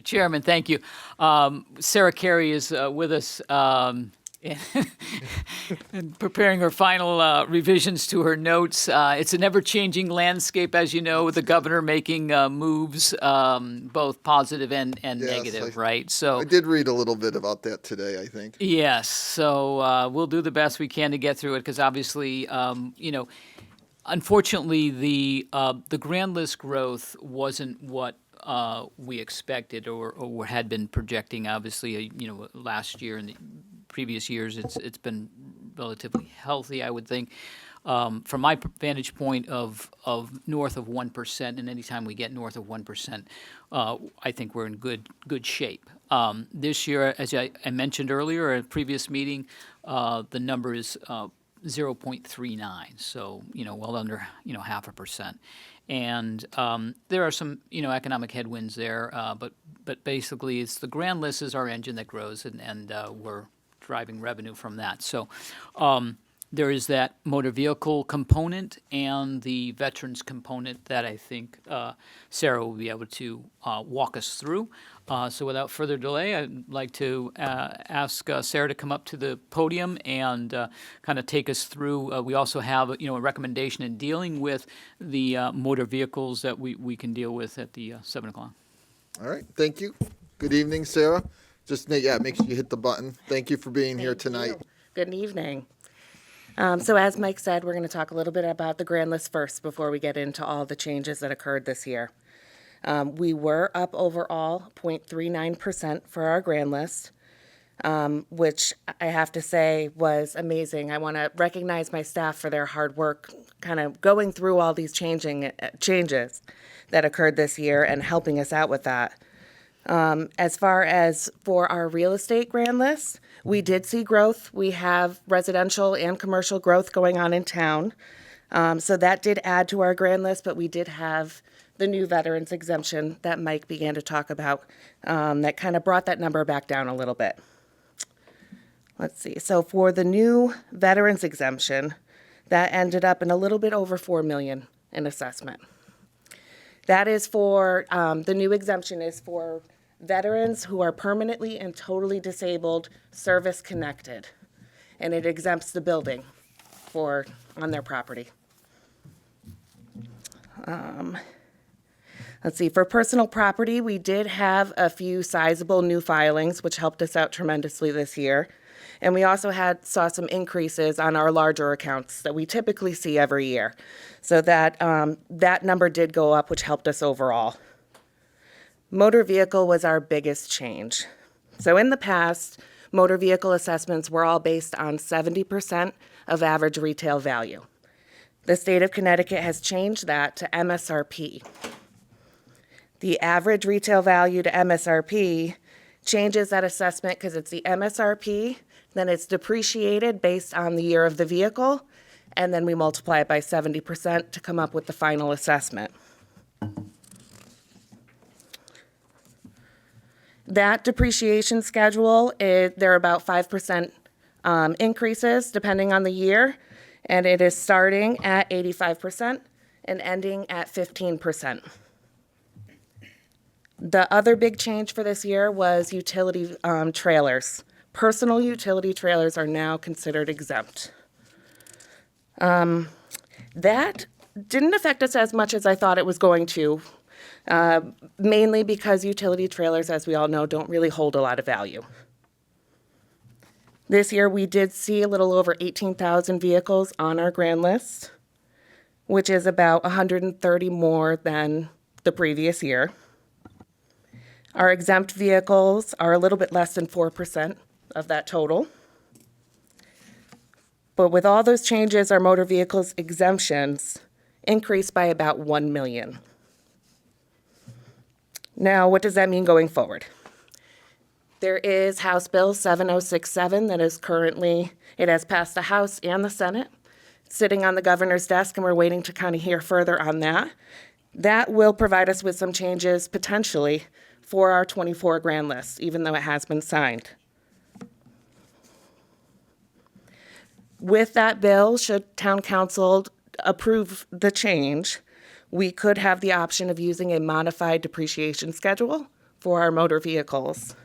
Chairman, thank you. Sarah Carey is with us and preparing her final revisions to her notes. It's an ever-changing landscape, as you know, with the governor making moves, both positive and negative, right? I did read a little bit about that today, I think. Yes, so we'll do the best we can to get through it, because obviously, unfortunately, the grand list growth wasn't what we expected or had been projecting. Obviously, last year and the previous years, it's been relatively healthy, I would think. From my vantage point of north of 1%, and anytime we get north of 1%, I think we're in good shape. This year, as I mentioned earlier at a previous meeting, the number is 0.39, so well under 0.5%. And there are some economic headwinds there, but basically it's the grand list is our engine that grows, and we're driving revenue from that. So there is that motor vehicle component and the veterans component that I think Sarah will be able to walk us through. So without further delay, I'd like to ask Sarah to come up to the podium and kind of take us through. We also have a recommendation in dealing with the motor vehicles that we can deal with at the 7 o'clock. All right, thank you. Good evening, Sarah. Just make sure you hit the button. Thank you for being here tonight. Good evening. So as Mike said, we're going to talk a little bit about the grand list first before we get into all the changes that occurred this year. We were up overall 0.39% for our grand list, which I have to say was amazing. I want to recognize my staff for their hard work kind of going through all these changes that occurred this year and helping us out with that. As far as for our real estate grand list, we did see growth. We have residential and commercial growth going on in town. So that did add to our grand list, but we did have the new veterans exemption that Mike began to talk about that kind of brought that number back down a little bit. Let's see. So for the new veterans exemption, that ended up in a little bit over $4 million in assessment. That is for, the new exemption is for veterans who are permanently and totally disabled, service-connected, and it exempts the building on their property. Let's see, for personal property, we did have a few sizable new filings, which helped us out tremendously this year. And we also saw some increases on our larger accounts that we typically see every year. So that number did go up, which helped us overall. Motor vehicle was our biggest change. So in the past, motor vehicle assessments were all based on 70% of average retail value. The state of Connecticut has changed that to MSRP. The average retail value to MSRP changes that assessment because it's the MSRP, then it's depreciated based on the year of the vehicle, and then we multiply it by 70% to come up with the final assessment. That depreciation schedule, there are about 5% increases depending on the year, and it is starting at 85% and ending at 15%. The other big change for this year was utility trailers. Personal utility trailers are now considered exempt. That didn't affect us as much as I thought it was going to, mainly because utility trailers, as we all know, don't really hold a lot of value. This year, we did see a little over 18,000 vehicles on our grand list, which is about 130 more than the previous year. Our exempt vehicles are a little bit less than 4% of that total. But with all those changes, our motor vehicles exemptions increased by about 1 million. Now, what does that mean going forward? There is House Bill 7067 that is currently, it has passed the House and the Senate, sitting on the governor's desk, and we're waiting to kind of hear further on that. That will provide us with some changes potentially for our 24 grand list, even though it has been signed. With that bill, should town council approve the change, we could have the option of using a modified depreciation schedule, for our motor vehicles.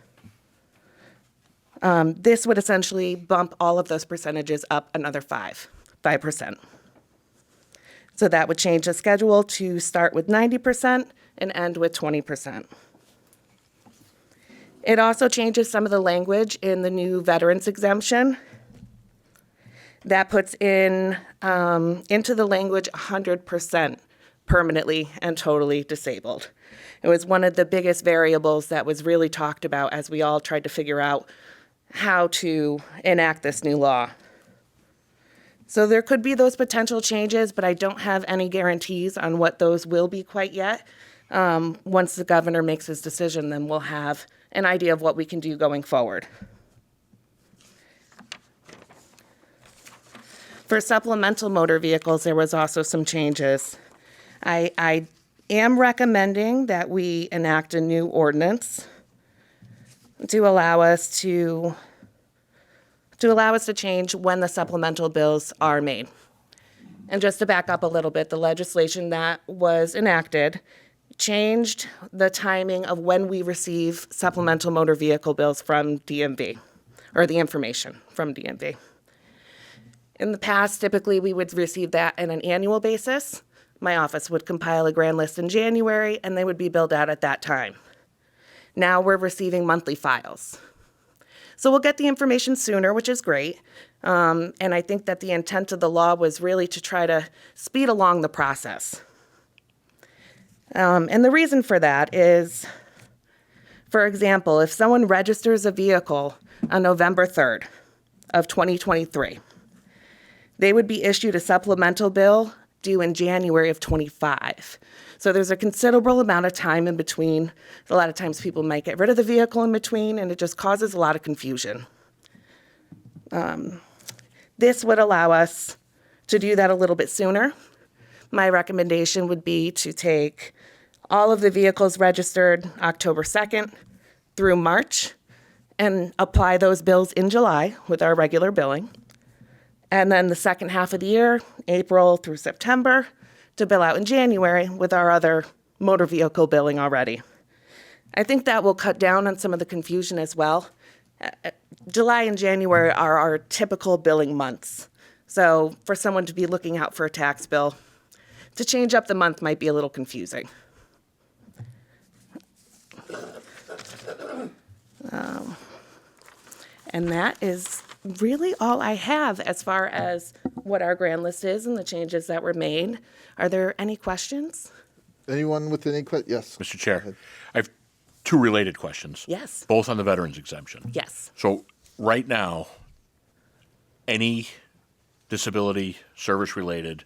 This would essentially bump all of those percentages up another 5%. So that would change the schedule to start with 90% and end with 20%. It also changes some of the language in the new veterans exemption. That puts in into the language 100% permanently and totally disabled. It was one of the biggest variables that was really talked about as we all tried to figure out how to enact this new law. So there could be those potential changes, but I don't have any guarantees on what those will be quite yet. Once the governor makes his decision, then we'll have an idea of what we can do going forward. For supplemental motor vehicles, there was also some changes. I am recommending that we enact a new ordinance to allow us to change when the supplemental bills are made. And just to back up a little bit, the legislation that was enacted changed the timing of when we receive supplemental motor vehicle bills from DMV, or the information from DMV. In the past, typically we would receive that on an annual basis. My office would compile a grand list in January, and they would be billed out at that time. Now we're receiving monthly files. So we'll get the information sooner, which is great. And I think that the intent of the law was really to try to speed along the process. And the reason for that is, for example, if someone registers a vehicle on November 3rd of 2023, they would be issued a supplemental bill due in January of 25. So there's a considerable amount of time in between. A lot of times people might get rid of the vehicle in between, and it just causes a lot of confusion. This would allow us to do that a little bit sooner. My recommendation would be to take all of the vehicles registered October 2nd through March and apply those bills in July with our regular billing. And then the second half of the year, April through September, to bill out in January with our other motor vehicle billing already. I think that will cut down on some of the confusion as well. July and January are our typical billing months. So for someone to be looking out for a tax bill, to change up the month might be a little confusing. And that is really all I have as far as what our grand list is and the changes that were made. Are there any questions? Anyone with any questions? Yes. Mr. Chair, I have two related questions. Yes. Both on the veterans exemption. Yes. So right now, any disability service related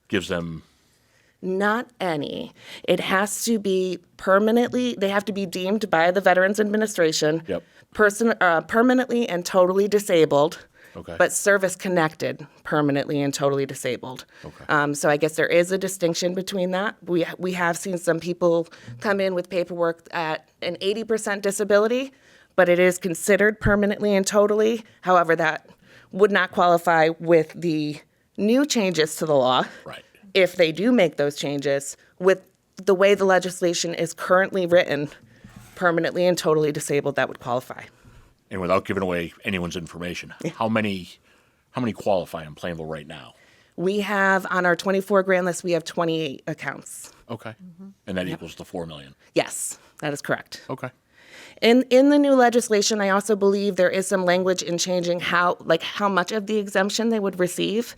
gives them, Not any. It has to be permanently, they have to be deemed by the Veterans Administration Yep. Permanently and totally disabled, Okay. but service-connected, permanently and totally disabled. Okay. So I guess there is a distinction between that. We have seen some people come in with paperwork at an 80% disability, but it is considered permanently and totally. However, that would not qualify with the new changes to the law. right. If they do make those changes, with the way the legislation is currently written, permanently and totally disabled, that would qualify. And without giving away anyone's information, how many qualify in Plainville right now? We have, on our 24 grand list, we have 28 accounts. Okay. And that equals the 4 million. Yes, that is correct. Okay. In the new legislation, I also believe there is some language in changing how much of the exemption they would receive.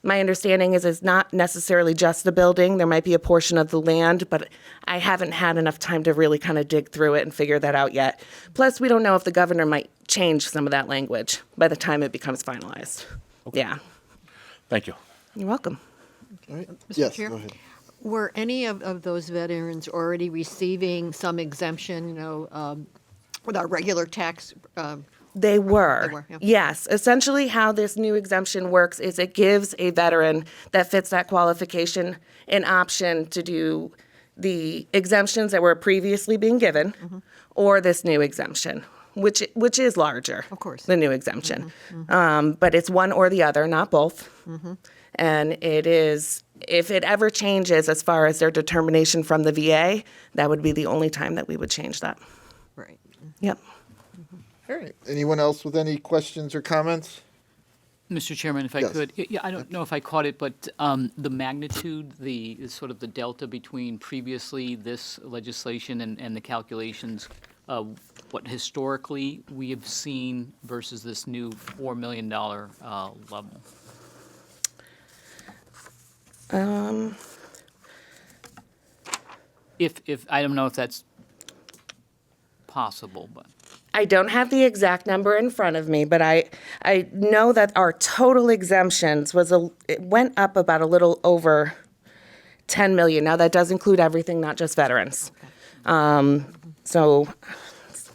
My understanding is it's not necessarily just the building. There might be a portion of the land, but I haven't had enough time to really kind of dig through it and figure that out yet. Plus, we don't know if the governor might change some of that language by the time it becomes finalized. Yeah. Thank you. You're welcome. All right. Mr. Yes, Chair? go ahead. Were any of those veterans already receiving some exemption, with our regular tax? They were. They were, yeah. Yes. Essentially, how this new exemption works is it gives a veteran that fits that qualification an option to do the exemptions that were previously being given or this new exemption, which is larger. Of course. The new exemption. But it's one or the other, not both. And it if it ever changes as far as their determination from the VA, that would be the only time that we would change that. Right. Yep. All right. Anyone else with any questions or comments? Mr. Chairman, if I Yes. could, yeah, I don't know if I caught it, but the magnitude, the sort of the delta between previously this legislation and the calculations, what historically we have seen versus this new $4 million level. If I don't know if that's possible, but. I don't have the exact number in front of me, but I know that our total exemptions it went up about a little over 10 million. Now that does include everything, not just veterans. So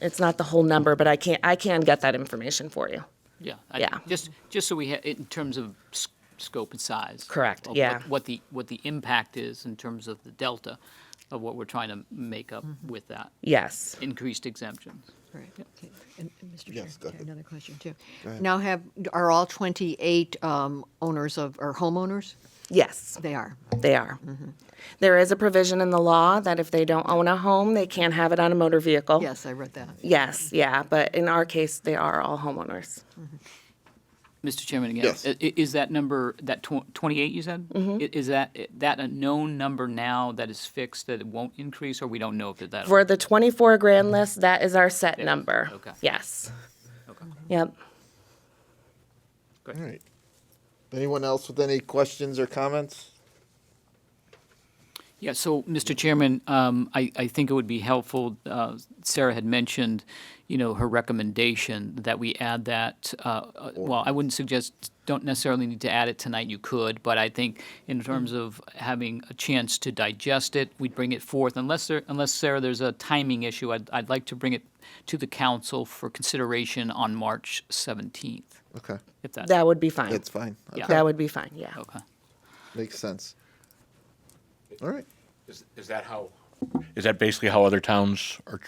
it's not the whole number, but I can get that information for you. Yeah. Yeah. Just so we have, in terms of scope and size. Correct, of yeah. What the impact is in terms of the delta of what we're trying to make up with that Yes. increased exemptions. Right. Okay. And Mr. Yes, go Chair, ahead. another question too. Now are all 28 owners or homeowners? Yes, They are. they are. There is a provision in the law that if they don't own a home, they can't have it on a motor vehicle. Yes, I read that. Yes, yeah, but in our case, they are all homeowners. Mr. Chairman, again, Yes. is that number, that 28 you said? Is that a known number now that is fixed, that it won't increase, or we don't know if that? For the 24 grand list, that is our set number. Okay. Yes. Okay. Yep. All right. Anyone else with any questions or comments? Yeah, so, Mr. Chairman, I think it would be helpful, Sarah had mentioned, her recommendation that we add that, well, I wouldn't suggest, don't necessarily need to add it tonight, you could, but I think in terms of having a chance to digest it, we'd bring it forth, unless, Sarah, there's a timing issue, I'd like to bring it to the council for consideration on March 17th, Okay. if that's, That would be fine. It's fine. Yeah. Okay. That would be fine, yeah. okay. Makes sense. All right. Is that basically how other towns are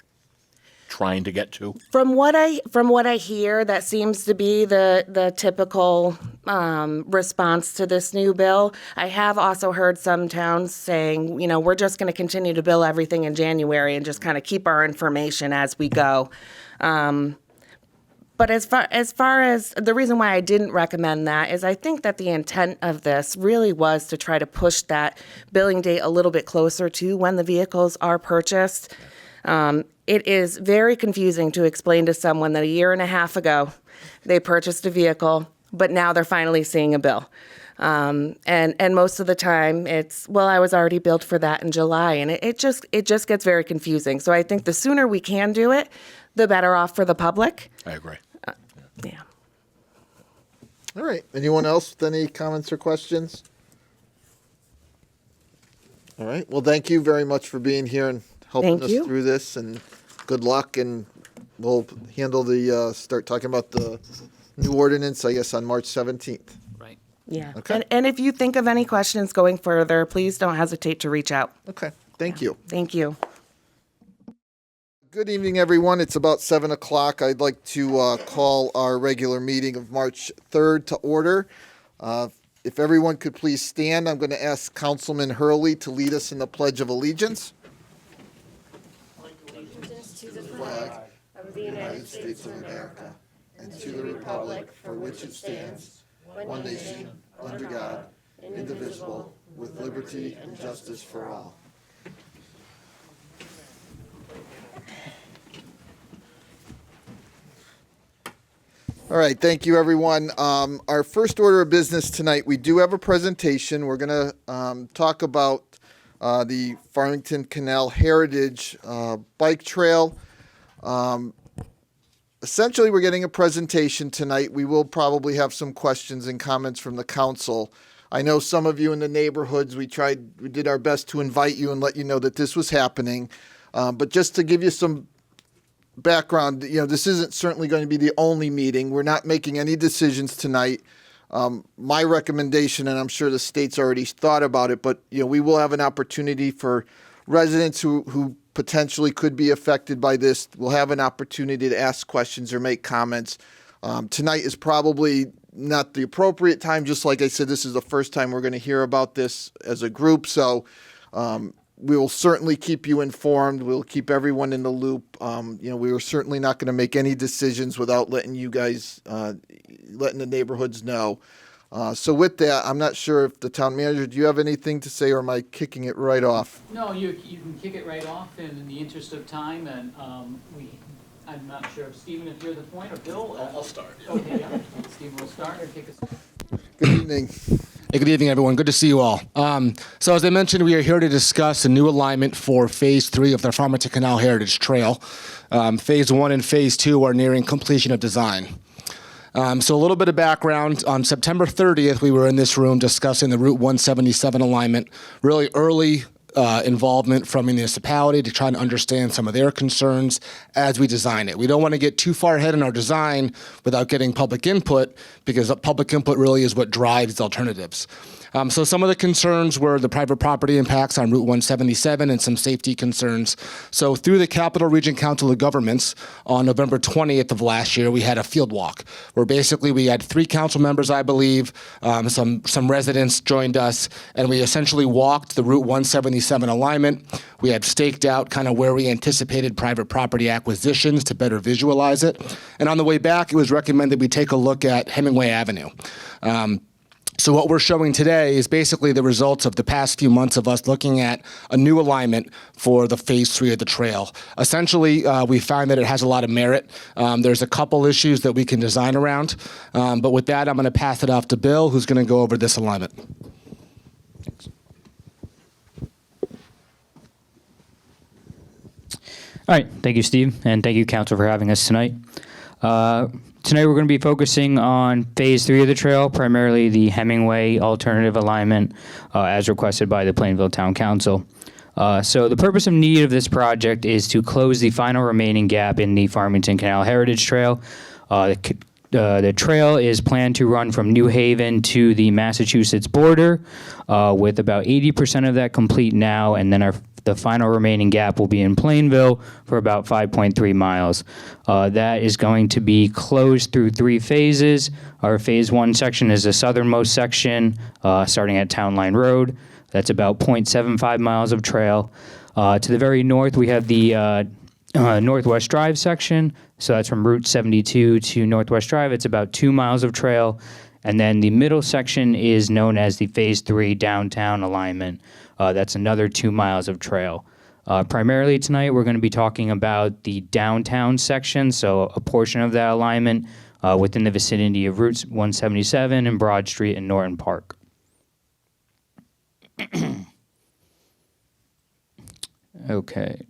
trying to get to? From what I hear, that seems to be the typical response to this new bill. I have also heard some towns saying, we're just going to continue to bill everything in January and just kind of keep our information as we go. But as far as the reason why I didn't recommend that is I think that the intent of this really was to try to push that billing date a little bit closer to when the vehicles are purchased. It is very confusing to explain to someone that a year and a half ago they purchased a vehicle, but now they're finally seeing a bill. And most of the time it's, well, I was already billed for that in July, and it just gets very confusing. So I think the sooner we can do it, the better off for the public. I agree. Yeah. All right. Anyone else with any comments or questions? All right. Well, thank you very much for being here and helping Thank us you. through this, and good luck. And we'll handle start talking about the new ordinance, I guess, on March 17th. Right. Yeah. Okay. And if you think of any questions going further, please don't hesitate to reach out. Okay. Thank you. Thank you. Good evening, everyone. It's about 7 o'clock. I'd like to call our regular meeting of March 3rd to order. If everyone could please stand, I'm going to ask Councilman Hurley to lead us in the Pledge of Allegiance. Of the United States of America, and to the republic for which it stands, one nation, under God, indivisible, with liberty and justice for all. All right, thank you, everyone. Our first order of business tonight, we do have a presentation. We're going to talk about the Farmington Canal Heritage Bike Trail. Essentially, we're getting a presentation tonight. We will probably have some questions and comments from the council. I know some of you in the neighborhoods, we did our best to invite you and let you know that this was happening. But just to give you some background, this isn't certainly going to be the only meeting. We're not making any decisions tonight. My recommendation, and I'm sure the state's already thought about it, but we will have an opportunity for residents who potentially could be affected by this. Will have an opportunity to ask questions or make comments. Tonight is probably not the appropriate time. Just like I said, this is the first time we're going to hear about this as a group. So we will certainly keep you informed. We'll keep everyone in the loop. We are certainly not going to make any decisions without letting you guys, letting the neighborhoods know. So with that, I'm not sure if the town manager, do you have anything to say, or am I kicking it right off? No, you can kick it right off in the interest of time, and I'm not sure if Stephen, if you're the point, or Bill? I'll start. Okay, yeah. Stephen will start or kick us. Good evening. Hey, good evening, everyone. Good to see you all. So as I mentioned, we are here to discuss a new alignment for Phase 3 of the Farmington Canal Heritage Trail. Phase 1 and Phase 2 are nearing completion of design. So a little bit of background. On September 30th, we were in this room discussing the Route 177 alignment, really early involvement from municipality to try to understand some of their concerns as we design it. We don't want to get too far ahead in our design without getting public input, because public input really is what drives alternatives. So some of the concerns were the private property impacts on Route 177 and some safety concerns. So through the Capital Region Council of Governments on November 20th of last year, we had a field walk where basically we had 3 council members, I believe, some residents joined us, and we essentially walked the Route 177 alignment. We had staked out kind of where we anticipated private property acquisitions to better visualize it. And on the way back, it was recommended we take a look at Hemingway Avenue. So what we're showing today is basically the results of the past few months of us looking at a new alignment for the Phase 3 of the trail. Essentially, we find that it has a lot of merit. There's a couple issues that we can design around. But with that, I'm going to pass it off to Bill, who's going to go over this alignment. Thanks. All right. Thank you, Steve, and thank you, Council, for having us tonight. Tonight we're going to be focusing on Phase 3 of the trail, primarily the Hemingway alternative alignment as requested by the Plainville Town Council. So the purpose and need of this project is to close the final remaining gap in the Farmington Canal Heritage Trail. The trail is planned to run from New Haven to the Massachusetts border, with about 80% of that complete now, and then the final remaining gap will be in Plainville for about 5.3 miles. That is going to be closed through 3 phases. Our Phase 1 section is the southernmost section, starting at Town Line Road. That's about 0.75 miles of trail. To the very north, we have the Northwest Drive section. So that's from Route 72 to Northwest Drive. It's about 2 miles of trail. And then the middle section is known as the Phase 3 downtown alignment. That's another 2 miles of trail. Primarily tonight, we're going to be talking about the downtown section, so a portion of that alignment within the vicinity of Route 177 and Broad Street and Norton Park. Okay.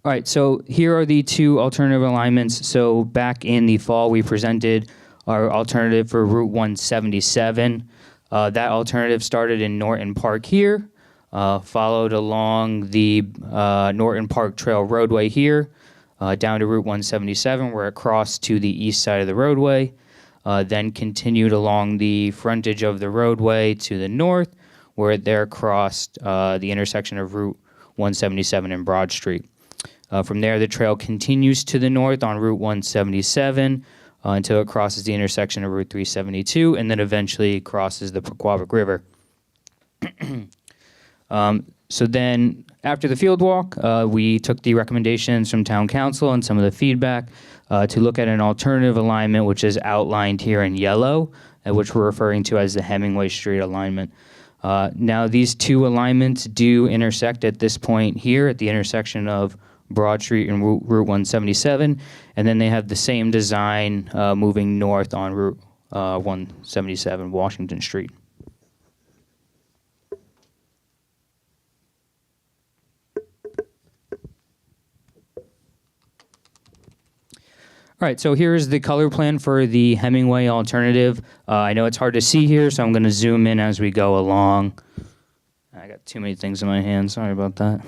All right, so here are the 2 alternative alignments. So back in the fall, we presented our alternative for Route 177. That alternative started in Norton Park here, followed along the Norton Park Trail roadway here, down to Route 177, where it crossed to the east side of the roadway, then continued along the frontage of the roadway to the north, where it there crossed the intersection of Route 177 and Broad Street. From there, the trail continues to the north on Route 177, until it crosses the intersection of Route 372 and then eventually crosses the Pequabic River. So then, after the field walk, we took the recommendations from Town Council and some of the feedback to look at an alternative alignment, which is outlined here in yellow, which we're referring to as the Hemingway Street alignment. Now, these 2 alignments do intersect at this point here at the intersection of Broad Street and Route 177, and then they have the same design moving north on Route 177, Washington Street. All right, so here's the color plan for the Hemingway alternative. I know it's hard to see here, so I'm going to zoom in as we go along. I got too many things in my hand, sorry about that.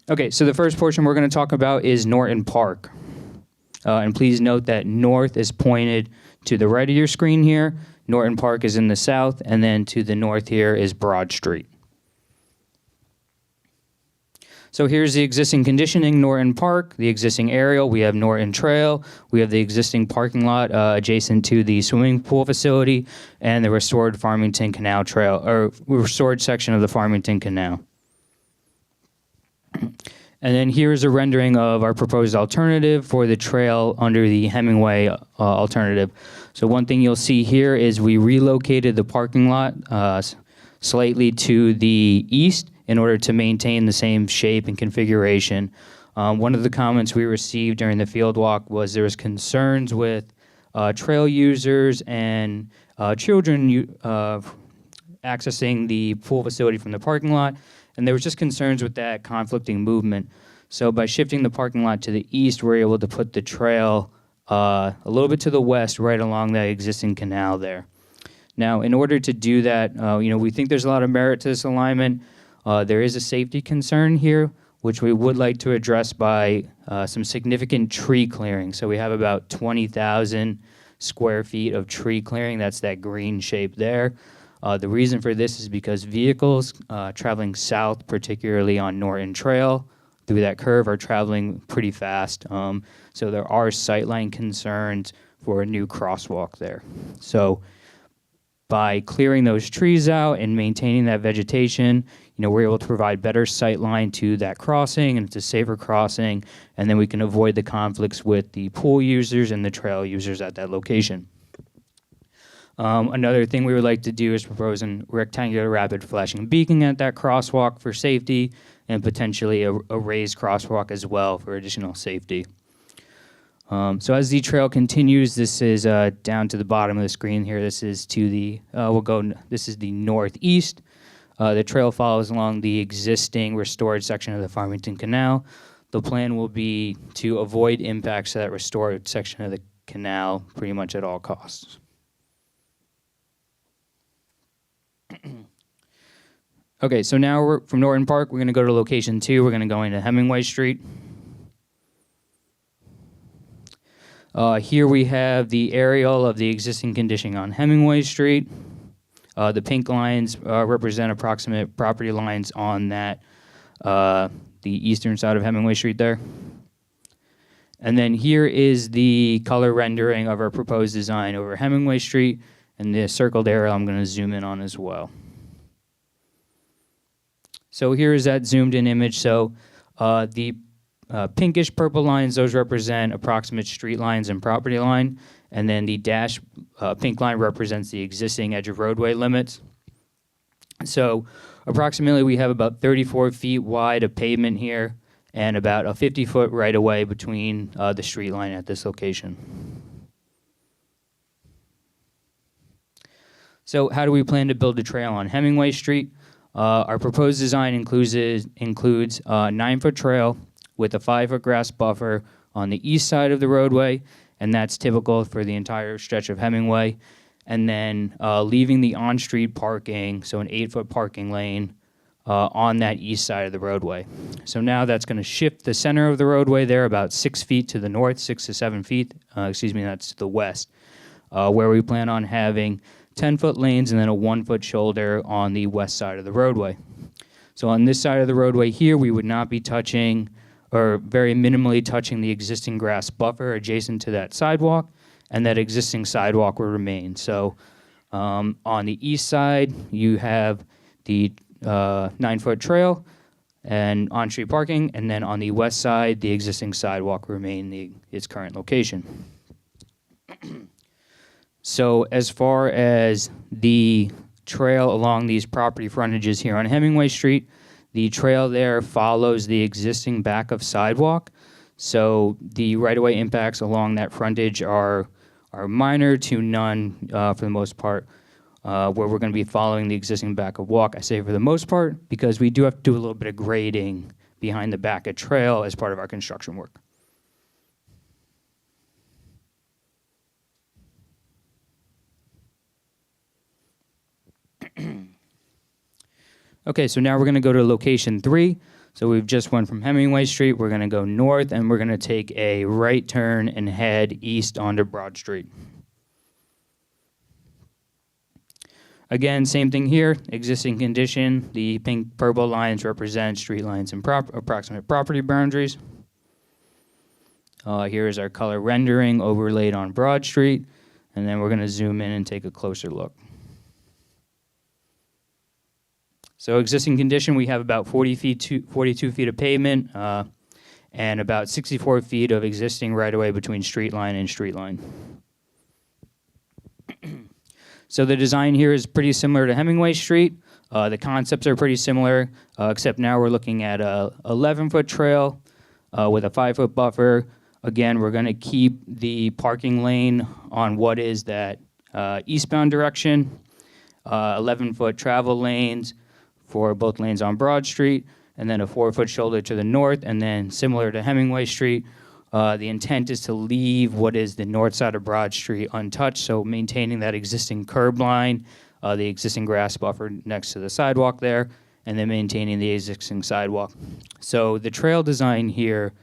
Okay, so the first portion we're going to talk about is Norton Park. And please note that north is pointed to the right of your screen here. Norton Park is in the south, and then to the north here is Broad Street. So here's the existing conditioning, Norton Park, the existing aerial. We have Norton Trail. We have the existing parking lot adjacent to the swimming pool facility and the restored Farmington Canal Trail, or restored section of the Farmington Canal. And then here's a rendering of our proposed alternative for the trail under the Hemingway alternative. So one thing you'll see here is we relocated the parking lot slightly to the east in order to maintain the same shape and configuration. One of the comments we received during the field walk was there was concerns with trail users and children accessing the pool facility from the parking lot, and there was just concerns with that conflicting movement. So by shifting the parking lot to the east, we're able to put the trail a little bit to the west, right along that existing canal there. Now, in order to do that, we think there's a lot of merit to this alignment. There is a safety concern here, which we would like to address by some significant tree clearing. So we have about 20,000 square feet of tree clearing. That's that green shape there. The reason for this is because vehicles traveling south, particularly on Norton Trail, through that curve are traveling pretty fast. So there are sightline concerns for a new crosswalk there. So by clearing those trees out and maintaining that vegetation, we're able to provide better sightline to that crossing, and it's a safer crossing, and then we can avoid the conflicts with the pool users and the trail users at that location. Another thing we would like to do is propose a rectangular rapid flashing beacon at that crosswalk for safety, and potentially a raised crosswalk as well for additional safety. So as the trail continues, this is down to the bottom of the screen here. This is to the this is the northeast. The trail follows along the existing restored section of the Farmington Canal. The plan will be to avoid impacts to that restored section of the canal pretty much at all costs. Okay, so now we're from Norton Park, we're going to go to location 2. We're going to go into Hemingway Street. Here we have the aerial of the existing conditioning on Hemingway Street. The pink lines represent approximate property lines on that, the eastern side of Hemingway Street there. And then here is the color rendering of our proposed design over Hemingway Street, and the circled area I'm going to zoom in on as well. So here is that zoomed in image. So the pinkish purple lines, those represent approximate street lines and property line. And then the dash pink line represents the existing edge of roadway limits. So approximately we have about 34 feet wide of pavement here and about a 50-foot right-of-way between the street line at this location. So how do we plan to build a trail on Hemingway Street? Our proposed design includes a 9-foot trail with a 5-foot grass buffer on the east side of the roadway, and that's typical for the entire stretch of Hemingway. And then leaving the on-street parking, so an 8-foot parking lane on that east side of the roadway. So now that's going to shift the center of the roadway there about 6 feet to the north, 6 to 7 feet, that's to the west, where we plan on having 10-foot lanes and then a 1-foot shoulder on the west side of the roadway. So on this side of the roadway here, we would not be touching, or very minimally touching, the existing grass buffer adjacent to that sidewalk, and that existing sidewalk will remain. So on the east side, you have the 9-foot trail and on-street parking, and then on the west side, the existing sidewalk will remain its current location. So as far as the trail along these property frontages here on Hemingway Street, the trail there follows the existing back of sidewalk. So the right-of-way impacts along that frontage are minor to none for the most part, where we're going to be following the existing back of walk. I say for the most part because we do have to do a little bit of grading behind the back of trail as part of our construction work. Okay, so now we're going to go to location 3. So we've just went from Hemingway Street. We're going to go north, and we're going to take a right turn and head east onto Broad Street. Again, same thing here, existing condition. The pink purple lines represent street lines and approximate property boundaries. Here is our color rendering overlaid on Broad Street, and then we're going to zoom in and take a closer look. So existing condition, we have about 42 feet of pavement and about 64 feet of existing right-of-way between street line and street line. So the design here is pretty similar to Hemingway Street. The concepts are pretty similar, except now we're looking at a 11-foot trail with a 5-foot buffer. Again, we're going to keep the parking lane on what is that eastbound direction, 11-foot travel lanes for both lanes on Broad Street, and then a 4-foot shoulder to the north, and then similar to Hemingway Street, the intent is to leave what is the north side of Broad Street untouched, so maintaining that existing curb line, the existing grass buffer next to the sidewalk there, and then maintaining the existing sidewalk. So the trail design here,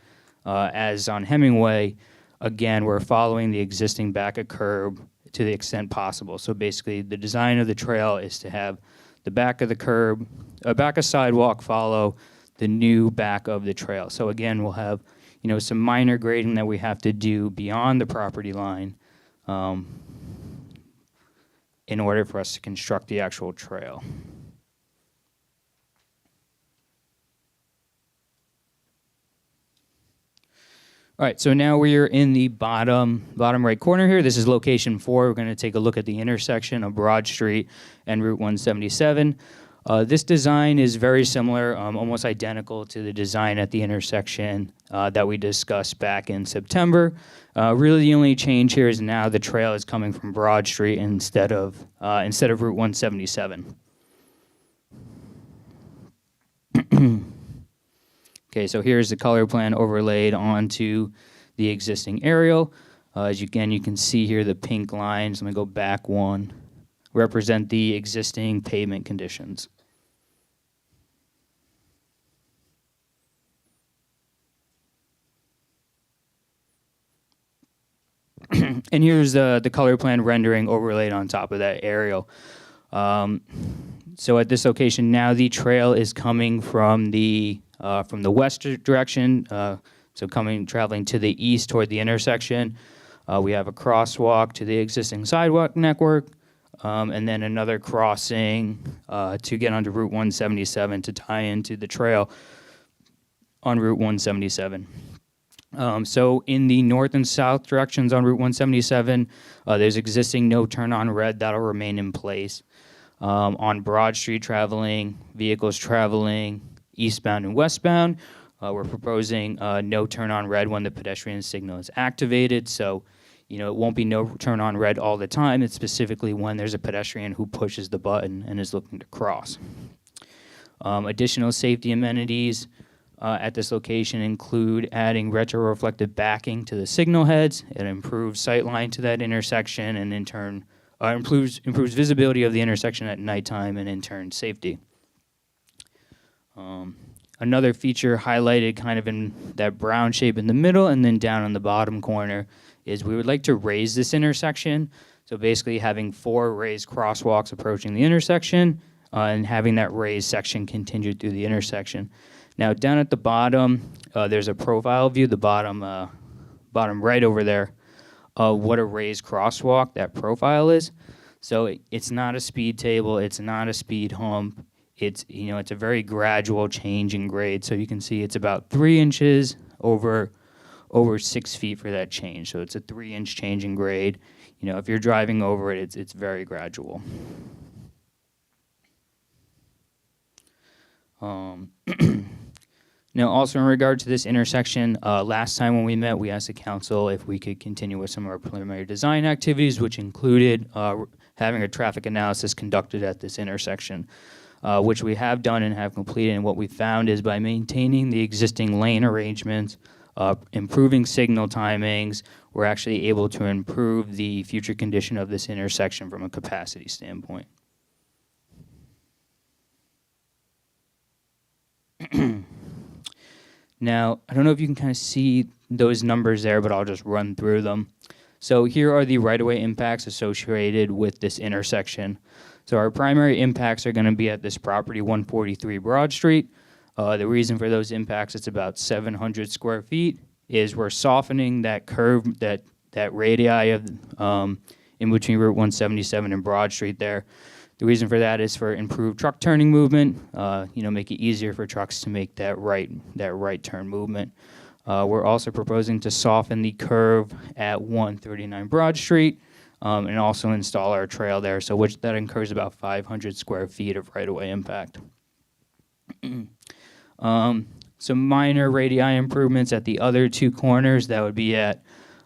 as on Hemingway, again, we're following the existing back of curb to the extent possible. So basically, the design of the trail is to have the back of the curb, back of sidewalk follow the new back of the trail. So again, we'll have some minor grading that we have to do beyond the property line in order for us to construct the actual trail. All right, so now we are in the bottom right corner here. This is location 4. We're going to take a look at the intersection of Broad Street and Route 177. This design is very similar, almost identical to the design at the intersection that we discussed back in September. Really, the only change here is now the trail is coming from Broad Street instead of Route 177. Okay, so here's the color plan overlaid onto the existing aerial. As you can see here the pink lines. Let me go back one. Represent the existing pavement conditions. And here's the color plan rendering overlaid on top of that aerial. So at this location now, the trail is coming from the west direction. So traveling to the east toward the intersection. We have a crosswalk to the existing sidewalk network, and then another crossing to get onto Route 177 to tie into the trail on Route 177. So in the north and south directions on Route 177, there's existing no turn on red that'll remain in place. On Broad Street vehicles traveling eastbound and westbound, we're proposing no turn on red when the pedestrian signal is activated. So, it won't be no turn on red all the time. It's specifically when there's a pedestrian who pushes the button and is looking to cross. Additional safety amenities at this location include adding retroreflective backing to the signal heads. It improves sightline to that intersection and in turn improves visibility of the intersection at nighttime and in turn safety. Another feature highlighted kind of in that brown shape in the middle and then down in the bottom corner is we would like to raise this intersection. So basically having 4 raised crosswalks approaching the intersection and having that raised section continue through the intersection. Now down at the bottom, there's a profile view, the bottom right over there, what a raised crosswalk that profile is. So it's not a speed table, it's not a speed hump. It's it's a very gradual change in grade. So you can see it's about 3 inches over 6 feet for that change. So it's a 3-inch change in grade. If you're driving over it, it's very gradual. Now, also in regard to this intersection, last time when we met, we asked the council if we could continue with some of our preliminary design activities, which included having a traffic analysis conducted at this intersection, which we have done and have completed. And what we found is by maintaining the existing lane arrangements, improving signal timings, we're actually able to improve the future condition of this intersection from a capacity standpoint. Now, I don't know if you can kind of see those numbers there, but I'll just run through them. So here are the right-of-way impacts associated with this intersection. So our primary impacts are going to be at this property, 143 Broad Street. The reason for those impacts, it's about 700 square feet, is we're softening that curve, that radii of in between Route 177 and Broad Street there. The reason for that is for improved truck turning movement, make it easier for trucks to make that right turn movement. We're also proposing to soften the curve at 139 Broad Street and also install our trail there, so that incurs about 500 square feet of right-of-way impact. Some minor radii improvements at the other two corners, that would be at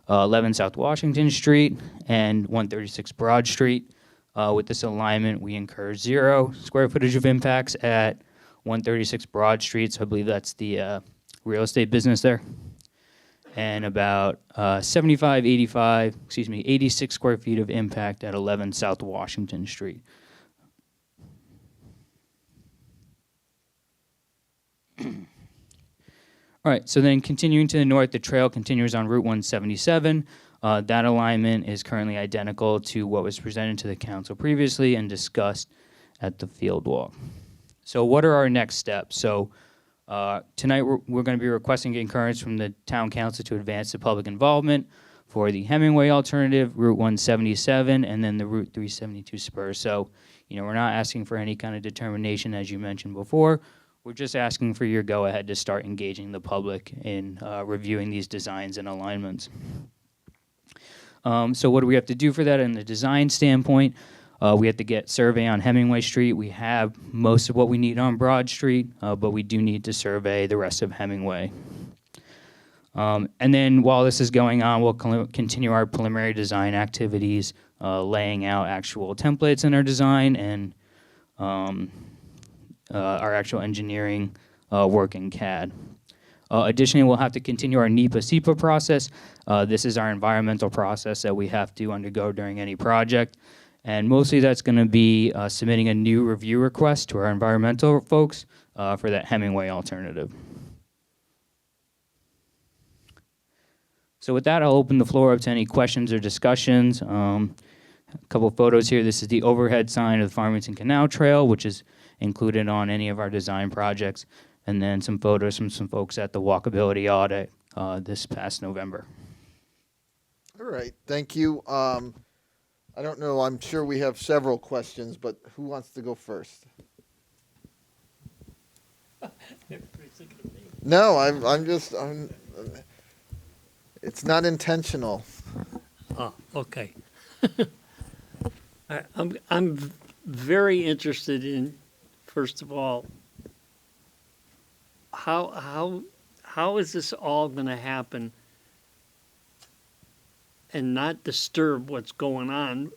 11 South Washington Street and 136 Broad Street. With this alignment, we incur 0 square footage of impacts at 136 Broad Street, so I believe that's the real estate business there. And about 86 square feet of impact at 11 South Washington Street. All right, so then continuing to the north, the trail continues on Route 177. That alignment is currently identical to what was presented to the council previously and discussed at the field walk. So what are our next steps? So tonight we're going to be requesting concurrence from the town council to advance the public involvement for the Hemingway alternative, Route 177, and then the Route 372 spur. So, we're not asking for any kind of determination, as you mentioned before. We're just asking for your go-ahead to start engaging the public in reviewing these designs and alignments. So what do we have to do for that in the design standpoint? We have to get survey on Hemingway Street. We have most of what we need on Broad Street, but we do need to survey the rest of Hemingway. And then while this is going on, we'll continue our preliminary design activities, laying out actual templates in our design and our actual engineering work in CAD. Additionally, we'll have to continue our NEPA-SEPA process. This is our environmental process that we have to undergo during any project. And mostly that's going to be submitting a new review request to our environmental folks for that Hemingway alternative. So with that, I'll open the floor up to any questions or discussions. A couple of photos here. This is the overhead sign of the Farmington Canal Trail, which is included on any of our design projects. And then some photos from some folks at the walkability audit this past November. All right, thank you. I don't know, I'm sure we have several questions, but who wants to go first? No, it's not intentional. Oh, okay. I'm very interested in, first of all, how is this all going to happen and not disturb what's going on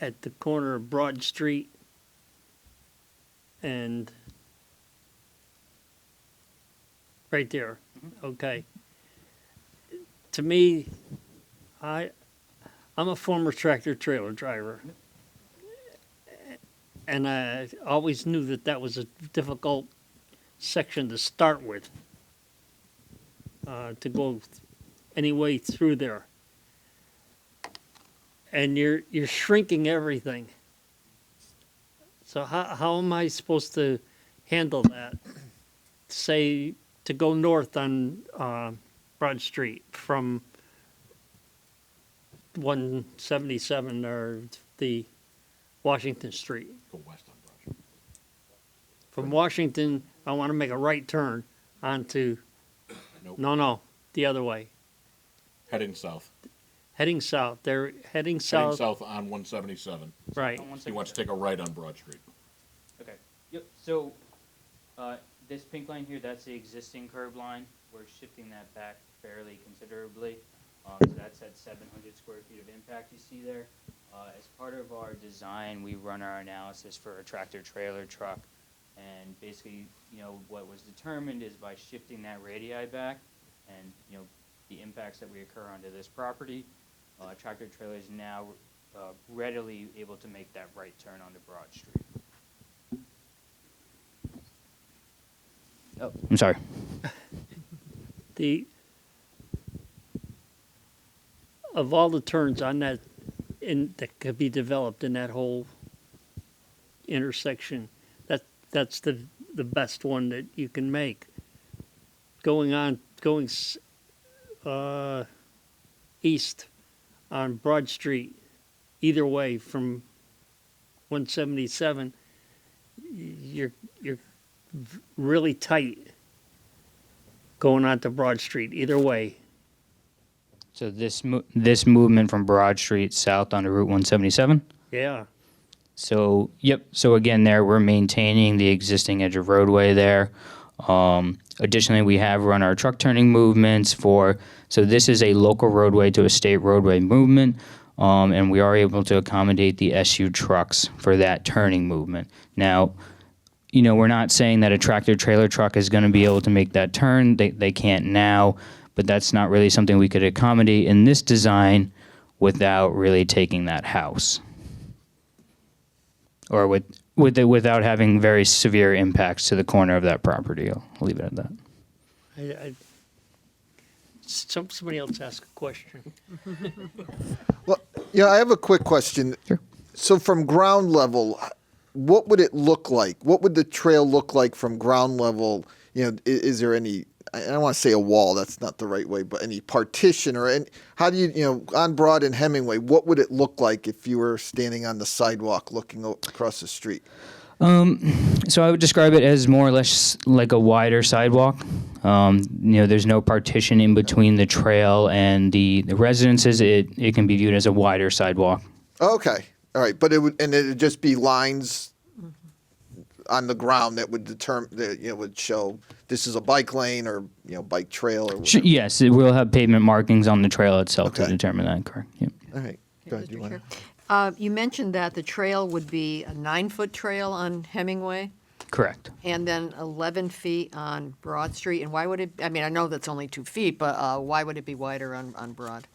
at the corner of Broad Street and right there? Okay. To me, I'm a former tractor trailer driver, and I always knew that was a difficult section to start with, to go any way through there. And you're shrinking everything. So how am I supposed to handle that? Say, to go north on Broad Street from 177 or the Washington Street. Go west on Broad Street. From Washington, I want to make a right turn onto, Nope. no, the other way. Heading south. Heading south. They're heading south. Heading south on 177. Right. He wants to take a right on Broad Street. Okay. Yep. So this pink line here, that's the existing curb line. We're shifting that back fairly considerably. So that's at 700 square feet of impact you see there. As part of our design, we run our analysis for a tractor trailer truck. And basically, what was determined is by shifting that radii back and, the impacts that we occur onto this property, tractor trailer is now readily able to make that right turn onto Broad Street. Oh, I'm sorry. Of all the turns on that that could be developed in that whole intersection. That's the best one that you can make. Going east on Broad Street, either way from 177, you're really tight going onto Broad Street, either way. So this movement from Broad Street south onto Route 177. Yeah. So yep. So again, there we're maintaining the existing edge of roadway there. Additionally, we have run our truck turning movements for. So this is a local roadway to a state roadway movement, and we are able to accommodate the SU trucks for that turning movement. Now, we're not saying that a tractor trailer truck is going to be able to make that turn. They can't now, but that's not really something we could accommodate in this design without really taking that house. Or without having very severe impacts to the corner of that property. I'll leave it at that. Somebody else ask a question. Well, I have a quick question. Sure. So from ground level, what would it look like? What would the trail look like from ground level? Is there any, I don't want to say a wall, that's not the right way, but any partition or any, how do you, on Broad and Hemingway, what would it look like if you were standing on the sidewalk looking across the street? So I would describe it as more or less like a wider sidewalk. There's no partition in between the trail and the residences. It can be viewed as a wider sidewalk. Okay. All right. But it would just be lines on the ground that would determine that, would show this is a bike lane or, bike trail or whatever. Yes, it will have pavement markings on the trail itself to Okay. determine that, correct. Yep. All right. Go ahead. Mr. You wanna- Chair. You mentioned that the trail would be a 9-foot trail on Hemingway Correct. and then 11 feet on Broad Street. And why would it, I mean, I know that's only 2 feet, but why would it be wider on Broad?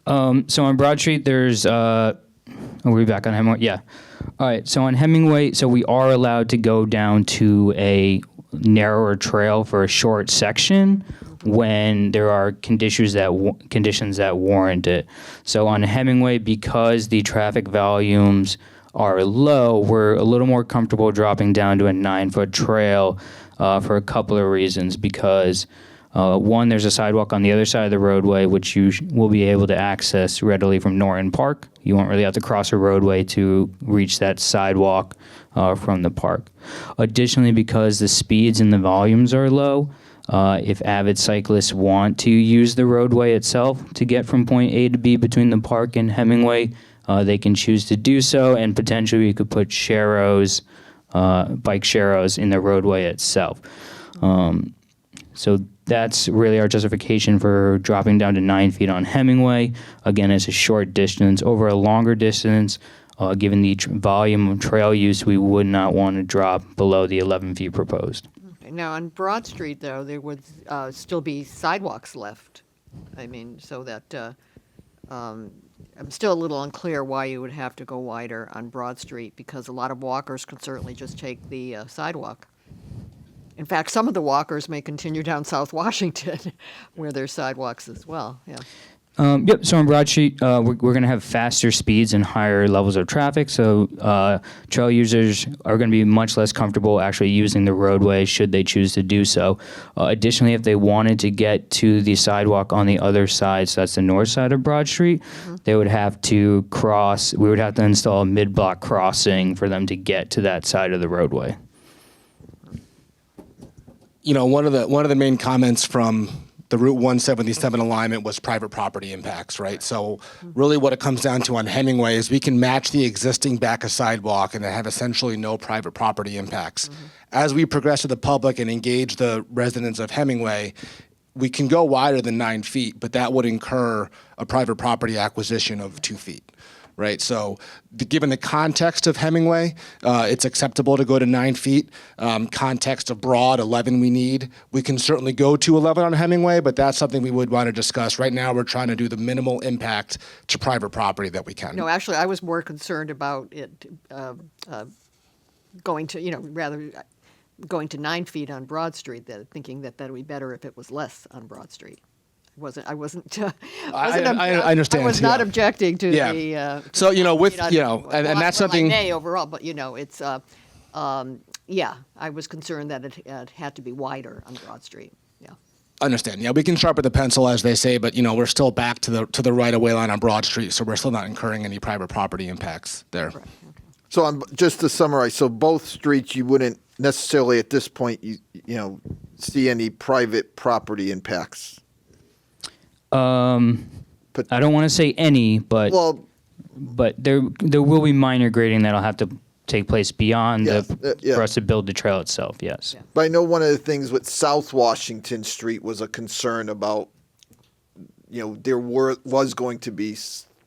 So on Broad Street, there's, are we back on Hemingway? Yeah. All right. So on Hemingway, so we are allowed to go down to a narrower trail for a short section when there are conditions that warrant it. So on Hemingway, because the traffic volumes are low, we're a little more comfortable dropping down to a 9-foot trail for a couple of reasons. Because one, there's a sidewalk on the other side of the roadway, which you will be able to access readily from Norton Park. You won't really have to cross a roadway to reach that sidewalk from the park. Additionally, because the speeds and the volumes are low, if avid cyclists want to use the roadway itself to get from point A to B between the park and Hemingway, they can choose to do so, and potentially we could put bike sharrows in the roadway itself. So that's really our justification for dropping down to 9 feet on Hemingway. Again, it's a short distance. Over a longer distance, given the volume of trail use, we would not want to drop below the 11 feet proposed. Now, on Broad Street, though, there would still be sidewalks left. I mean, so that I'm still a little unclear why you would have to go wider on Broad Street, because a lot of walkers can certainly just take the sidewalk. In fact, some of the walkers may continue down South Washington, where there's sidewalks as well. Yeah. Yep. So on Broad Street, we're going to have faster speeds and higher levels of traffic. So trail users are going to be much less comfortable actually using the roadway should they choose to do so. Additionally, if they wanted to get to the sidewalk on the other side, so that's the north side of Broad Street, they would have to cross. We would have to install a mid-block crossing for them to get to that side of the roadway. One of the main comments from the Route 177 alignment was private property impacts, right? So really what it comes down to on Hemingway is we can match the existing back of sidewalk and have essentially no private property impacts. As we progress to the public and engage the residents of Hemingway, we can go wider than 9 feet, but that would incur a private property acquisition of 2 feet. Right, so given the context of Hemingway, it's acceptable to go to 9 feet. Context of Broad, 11 we need. We can certainly go to 11 on Hemingway, but that's something we would want to discuss. Right now, we're trying to do the minimal impact to private property that we can. No, actually, I was more concerned about it going to, rather going to 9 feet on Broad Street, thinking that would be better if it was less on Broad Street. I wasn't. I understand, I was not yeah. objecting to Yeah. the. So, with, I- and that's well, something. I may overall, but it's. Yeah, I was concerned that it had to be wider on Broad Street. Yeah. Understand. Yeah, we can sharpen the pencil, as they say, but we're still back to the right of way line on Broad Street, so we're still not incurring any private property impacts there. Correct. Okay. So just to summarize, so both streets you wouldn't necessarily at this point see any private property impacts. I don't want to say any, but Well, there will be minor grading that'll have to take place beyond Yes, yeah. for us to build the trail itself. Yes. Yeah. but I know one of the things with South Washington Street was a concern about, there was going to be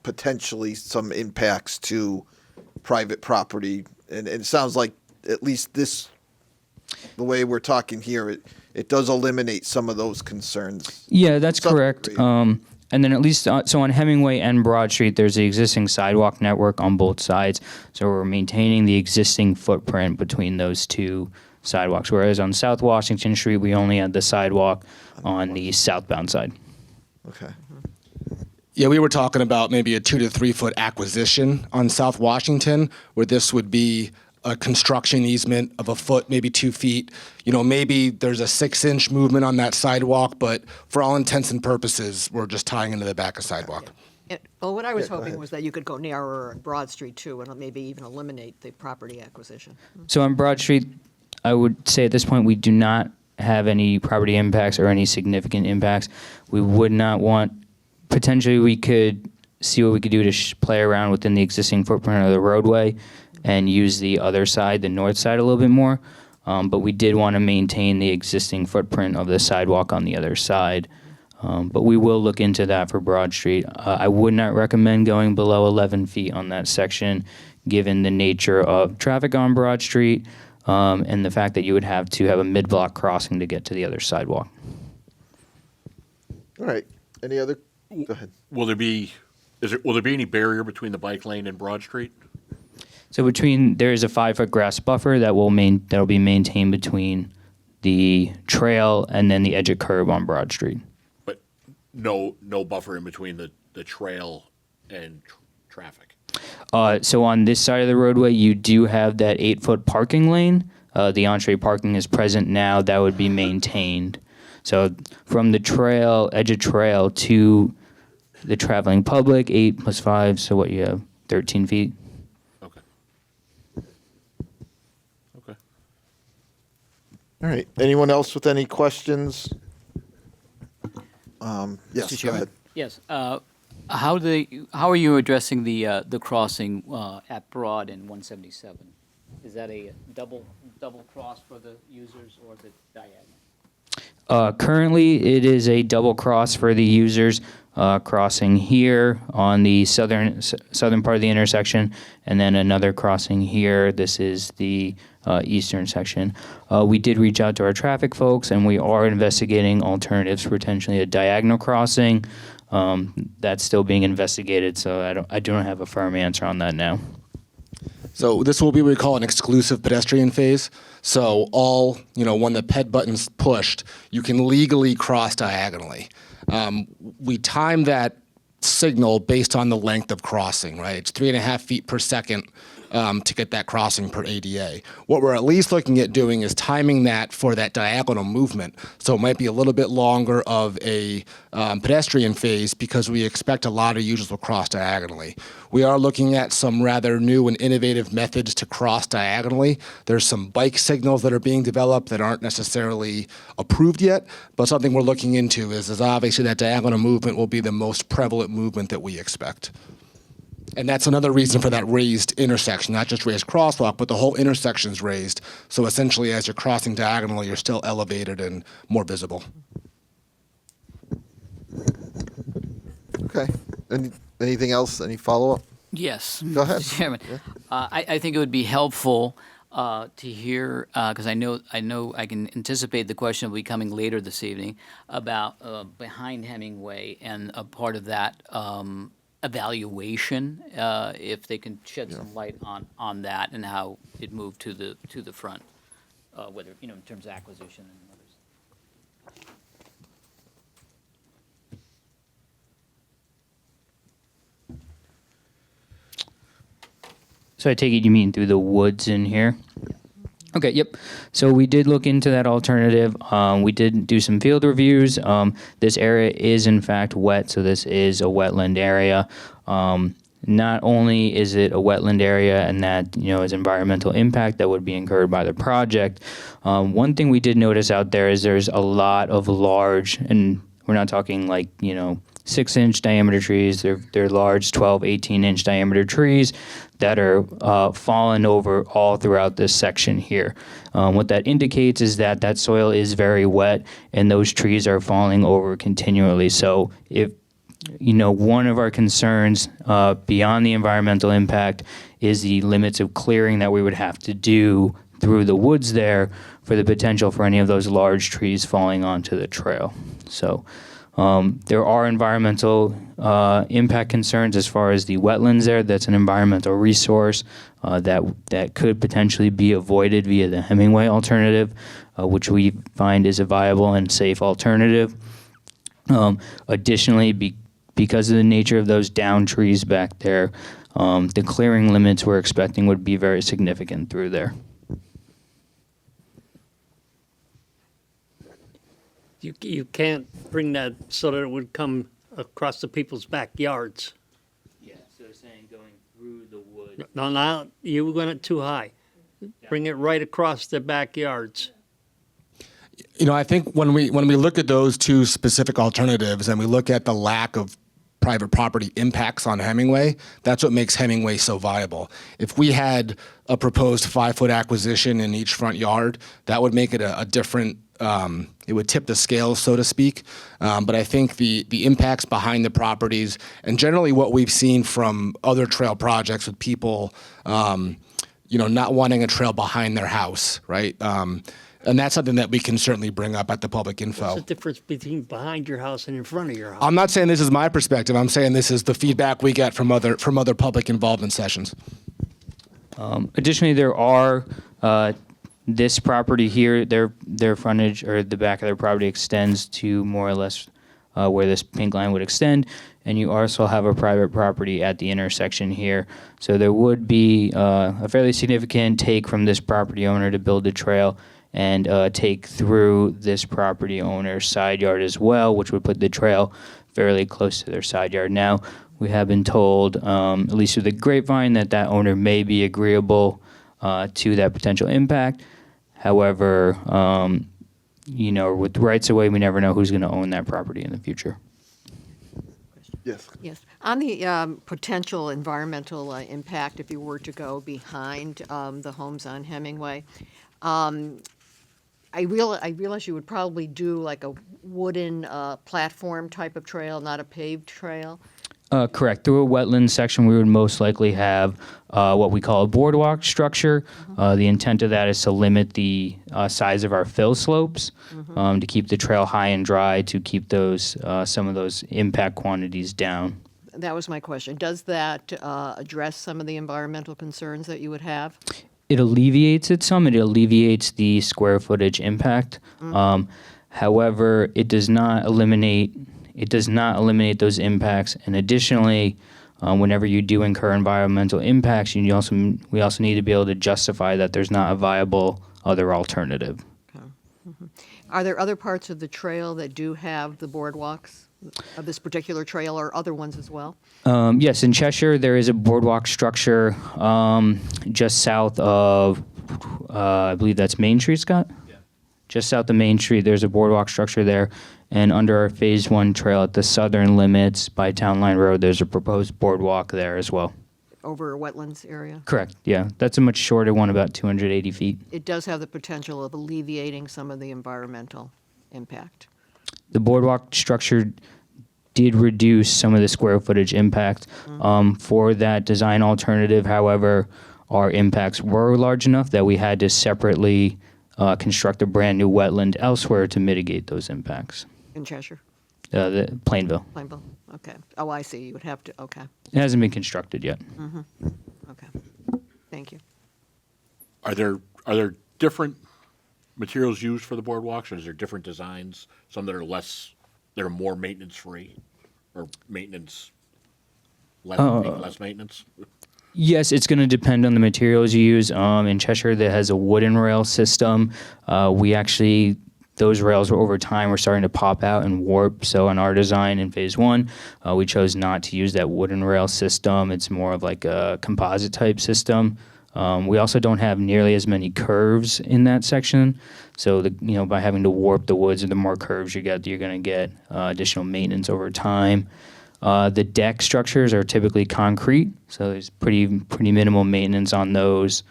potentially some impacts to private property, and it sounds like at least the way we're talking here, it does eliminate some of those concerns. Yeah, that's Some correct. degree. And then at least so on Hemingway and Broad Street, there's the existing sidewalk network on both sides. So we're maintaining the existing footprint between those two sidewalks. Whereas on South Washington Street, we only had the sidewalk on the southbound side. Okay. Yeah, we were talking about maybe a 2 to 3 foot acquisition on South Washington, where this would be a construction easement of a foot, maybe 2 feet. Maybe there's a 6-inch movement on that sidewalk, but for all intents and purposes, we're just tying into the back of sidewalk. Well, what I was Yeah, go hoping ahead. was that you could go narrower on Broad Street too, and maybe even eliminate the property acquisition. So on Broad Street, I would say at this point we do not have any property impacts or any significant impacts. We would not want, potentially we could see what we could do to play around within the existing footprint of the roadway and use the other side, the north side, a little bit more. But we did want to maintain the existing footprint of the sidewalk on the other side. But we will look into that for Broad Street. I would not recommend going below 11 feet on that section, given the nature of traffic on Broad Street and the fact that you would have to have a mid-block crossing to get to the other sidewalk. All right. Any other? Go ahead. Will there be any barrier between the bike lane and Broad Street? So there is a 5-foot grass buffer that'll be maintained between the trail and then the edge of curb on Broad Street. But no buffer in between the trail and traffic. So on this side of the roadway, you do have that 8-foot parking lane. The entree parking is present now. That would be maintained. So from the edge of trail to the traveling public, 8 plus 5, so what you have, 13 feet. Okay. Okay. All right. Anyone else with any questions? Yes. Mr. Go Chairman. ahead. Yes. How are you addressing the crossing at Broad and 177? Is that a double cross for the users or the diagonal? Currently, it is a double cross for the users crossing here on the southern part of the intersection, and then another crossing here. This is the eastern section. We did reach out to our traffic folks, and we are investigating alternatives, potentially a diagonal crossing. That's still being investigated, so I don't have a firm answer on that now. So this will be what we call an exclusive pedestrian phase. So when the PED button's pushed, you can legally cross diagonally. We time that signal based on the length of crossing, right? It's 3.5 feet per second to get that crossing per ADA. What we're at least looking at doing is timing that for that diagonal movement. So it might be a little bit longer of a pedestrian phase because we expect a lot of users will cross diagonally. We are looking at some rather new and innovative methods to cross diagonally. There's some bike signals that are being developed that aren't necessarily approved yet, but something we're looking into is obviously that diagonal movement will be the most prevalent movement that we expect. And that's another reason for that raised intersection, not just raised crosswalk, but the whole intersection's raised. So essentially, as you're crossing diagonally, you're still elevated and more visible. Okay. Anything else? Any follow-up? Yes. Go ahead. Mr. Chairman. I think it would be helpful to hear, because I know I can anticipate the question will be coming later this evening about behind Hemingway and a part of that evaluation, if they can shed some light on that and how it moved to the front, whether in terms of acquisition and others. So I take it you mean through the woods in here? Okay, yep. So we did look into that alternative. We did do some field reviews. This area is in fact wet, so this is a wetland area. Not only is it a wetland area and that, is environmental impact that would be incurred by the project, one thing we did notice out there is there's a lot of large, and we're not talking like, 6-inch diameter trees. They're large 12, 18-inch diameter trees that are fallen over all throughout this section here. What that indicates is that soil is very wet and those trees are falling over continually. So if one of our concerns beyond the environmental impact is the limits of clearing that we would have to do through the woods there for the potential for any of those large trees falling onto the trail. So there are environmental impact concerns as far as the wetlands there. That's an environmental resource that could potentially be avoided via the Hemingway alternative, which we find is a viable and safe alternative. Additionally, because of the nature of those down trees back there, the clearing limits we're expecting would be very significant through there. You can't bring that so that it would come across the people's backyards. Yeah, so saying going through the woods. No, now you went it too high. Bring it right across the backyards. I think when we look at those two specific alternatives and we look at the lack of private property impacts on Hemingway, that's what makes Hemingway so viable. If we had a proposed 5-foot acquisition in each front yard, that would make it a different, it would tip the scales, so to speak. But I think the impacts behind the properties and generally what we've seen from other trail projects with people, not wanting a trail behind their house, right? And that's something that we can certainly bring up at the public info. What's the difference between behind your house and in front of your house? I'm not saying this is my perspective. I'm saying this is the feedback we get from other public involvement sessions. Additionally, there are this property here. Their frontage or the back of their property extends to more or less where this pink line would extend, and you also have a private property at the intersection here. So there would be a fairly significant take from this property owner to build a trail and take through this property owner's side yard as well, which would put the trail fairly close to their side yard. Now, we have been told, at least through the grapevine, that owner may be agreeable to that potential impact. However, with rights of way, we never know who's going to own that property in the future. Yes. Yes. On the potential environmental impact, if you were to go behind the homes on Hemingway, I realize you would probably do like a wooden platform type of trail, not a paved trail. Correct. Through a wetland section, we would most likely have what we call a boardwalk structure. The intent of that is to limit the size of our fill slopes, to keep the trail high and dry, to keep those some of those impact quantities down. That was my question. Does that address some of the environmental concerns that you would have? It alleviates it some. It alleviates the square footage impact. However, it does not eliminate those impacts. And additionally, whenever you do incur environmental impacts, we also need to be able to justify that there's not a viable other alternative. Okay. Are there other parts of the trail that do have the boardwalks of this particular trail, or other ones as well? Yes, in Cheshire there is a boardwalk structure just south of, I believe that's Main Street, Scott? Yeah. Just south of Main Street, there's a boardwalk structure there. And under our Phase 1 trail at the southern limits by Town Line Road, there's a proposed boardwalk there as well. Over a wetlands area? Correct, yeah. That's a much shorter one, about 280 feet. It does have the potential of alleviating some of the environmental impact. The boardwalk structure did reduce some of the square footage impact. For that design alternative, however, our impacts were large enough that we had to separately construct a brand new wetland elsewhere to mitigate those impacts. In Cheshire? The Plainville. Plainville, okay. Oh, I see, you would have to, okay, It hasn't been constructed yet. okay. Thank you. Are there different materials used for the boardwalks, or is there different designs? Some that are more maintenance free, or less maintenance? Yes, it's going to depend on the materials you use. In Cheshire, that has a wooden rail system. Those rails were over time were starting to pop out and warp. So in our design in phase one, we chose not to use that wooden rail system. It's more of like a composite type system. We also don't have nearly as many curves in that section. So by having to warp the woods, the more curves you get, you're going to get additional maintenance over time. The deck structures are typically concrete, so there's pretty minimal maintenance on those.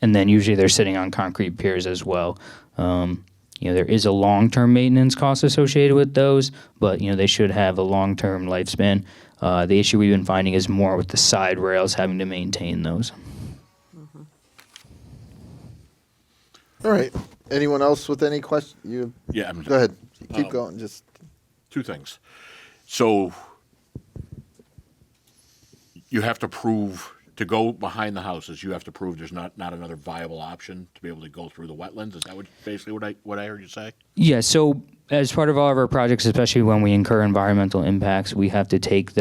And then usually they're sitting on concrete piers as well. There is a long-term maintenance cost associated with those, but they should have a long-term lifespan. The issue we've been finding is more with the side rails having to maintain those. All right. Anyone else with any question? Yeah, Go ahead. Keep going. Just two things. So you have to prove to go behind the houses. You have to prove there's not another viable option to be able to go through the wetlands. Is that basically what I heard you say? Yeah. So as part of all of our projects, especially when we incur environmental impacts, we have to take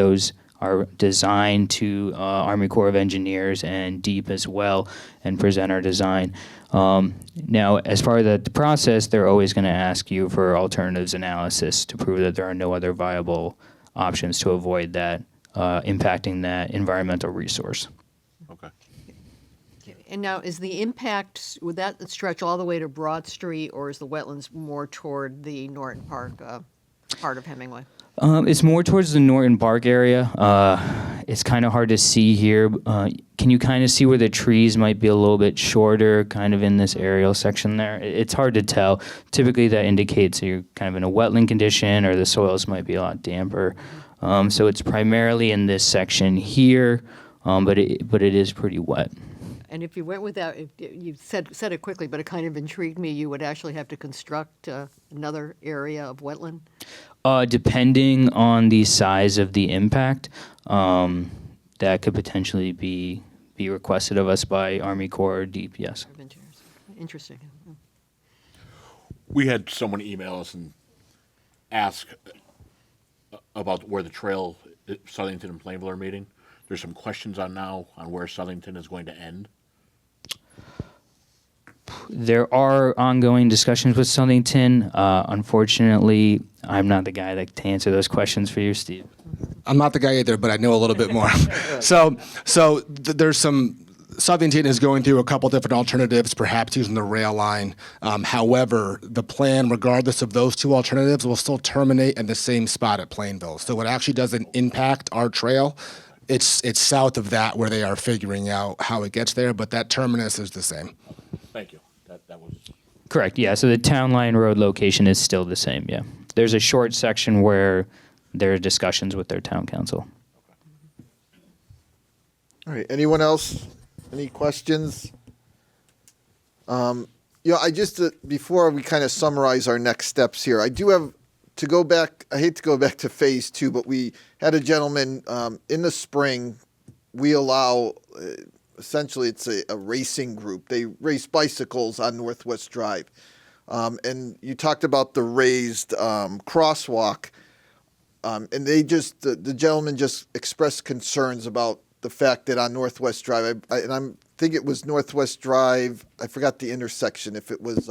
our design to Army Corps of Engineers and DEEP as well and present our design. Now, as far as the process, they're always going to ask you for alternatives analysis to prove that there are no other viable options to avoid that impacting that environmental resource. Okay. And now, is the impact, would that stretch all the way to Broad Street, or is the wetlands more toward the Norton Park part of Hemingway? It's more towards the Norton Park area. It's kind of hard to see here. Can you kind of see where the trees might be a little bit shorter, kind of in this aerial section there? It's hard to tell. Typically, that indicates you're kind of in a wetland condition, or the soils might be a lot damper. So it's primarily in this section here, but it is pretty wet. And if you went with that, you said it quickly, but it kind of intrigued me, you would actually have to construct another area of wetland? Depending on the size of the impact, that could potentially be requested of us by Army Corps or DEEP, yes. Interesting. We had someone email us and ask about where the trail, Southington and Plainville are meeting. There's some questions on where Southington is going to end. There are ongoing discussions with Southington. Unfortunately, I'm not the guy to answer those questions for you, Steve. I'm not the guy either, but I know a little bit more. There's some. Southington is going through a couple different alternatives, perhaps using the rail line. However, the plan, regardless of those two alternatives, will still terminate in the same spot at Plainville. So it actually doesn't impact our trail. It's south of that where they are figuring out how it gets there, but that terminus is the same. Thank you. That was Correct, yeah. So the Town Line Road location is still the same, yeah. There's a short section where there are discussions with their town council. all right. Anyone else? Any questions? I just before we kind of summarize our next steps here, I do have to go back. I hate to go back to phase 2, but we had a gentleman in the spring. We allow. Essentially, it's a racing group. They race bicycles on Northwest Drive. And you talked about the raised crosswalk. And the gentleman just expressed concerns about the fact that on Northwest Drive, I think it was Northwest Drive, I forgot the intersection, if it was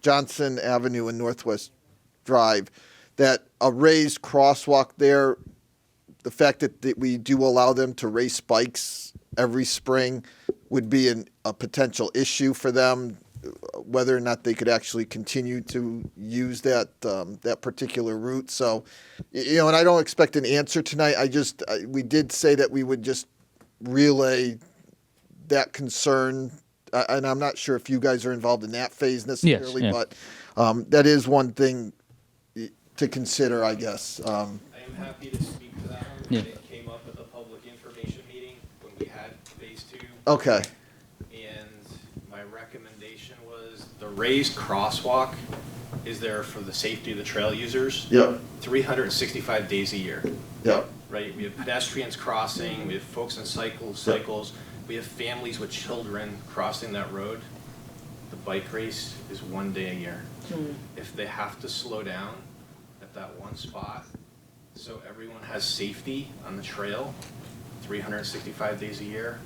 Johnson Avenue and Northwest Drive, that a raised crosswalk there, the fact that we do allow them to race bikes every spring would be a potential issue for them, whether or not they could actually continue to use that particular route. So, and I don't expect an answer tonight. We did say that we would just relay that concern, and I'm not sure if you guys are involved in that phase necessarily, Yes, but that is one thing to consider, I guess. I am happy to speak to that one. Yeah. It came up at the public information meeting when we had phase 2. Okay. And my recommendation was the raised crosswalk is there for the safety of the trail users. Yep. 365 days a year, Yep. right? We have pedestrians crossing, we have folks on cycles, we have families with children crossing that road. The bike race is 1 day a year. If they have to slow down at that one spot, so everyone has safety on the trail, 365 days a year,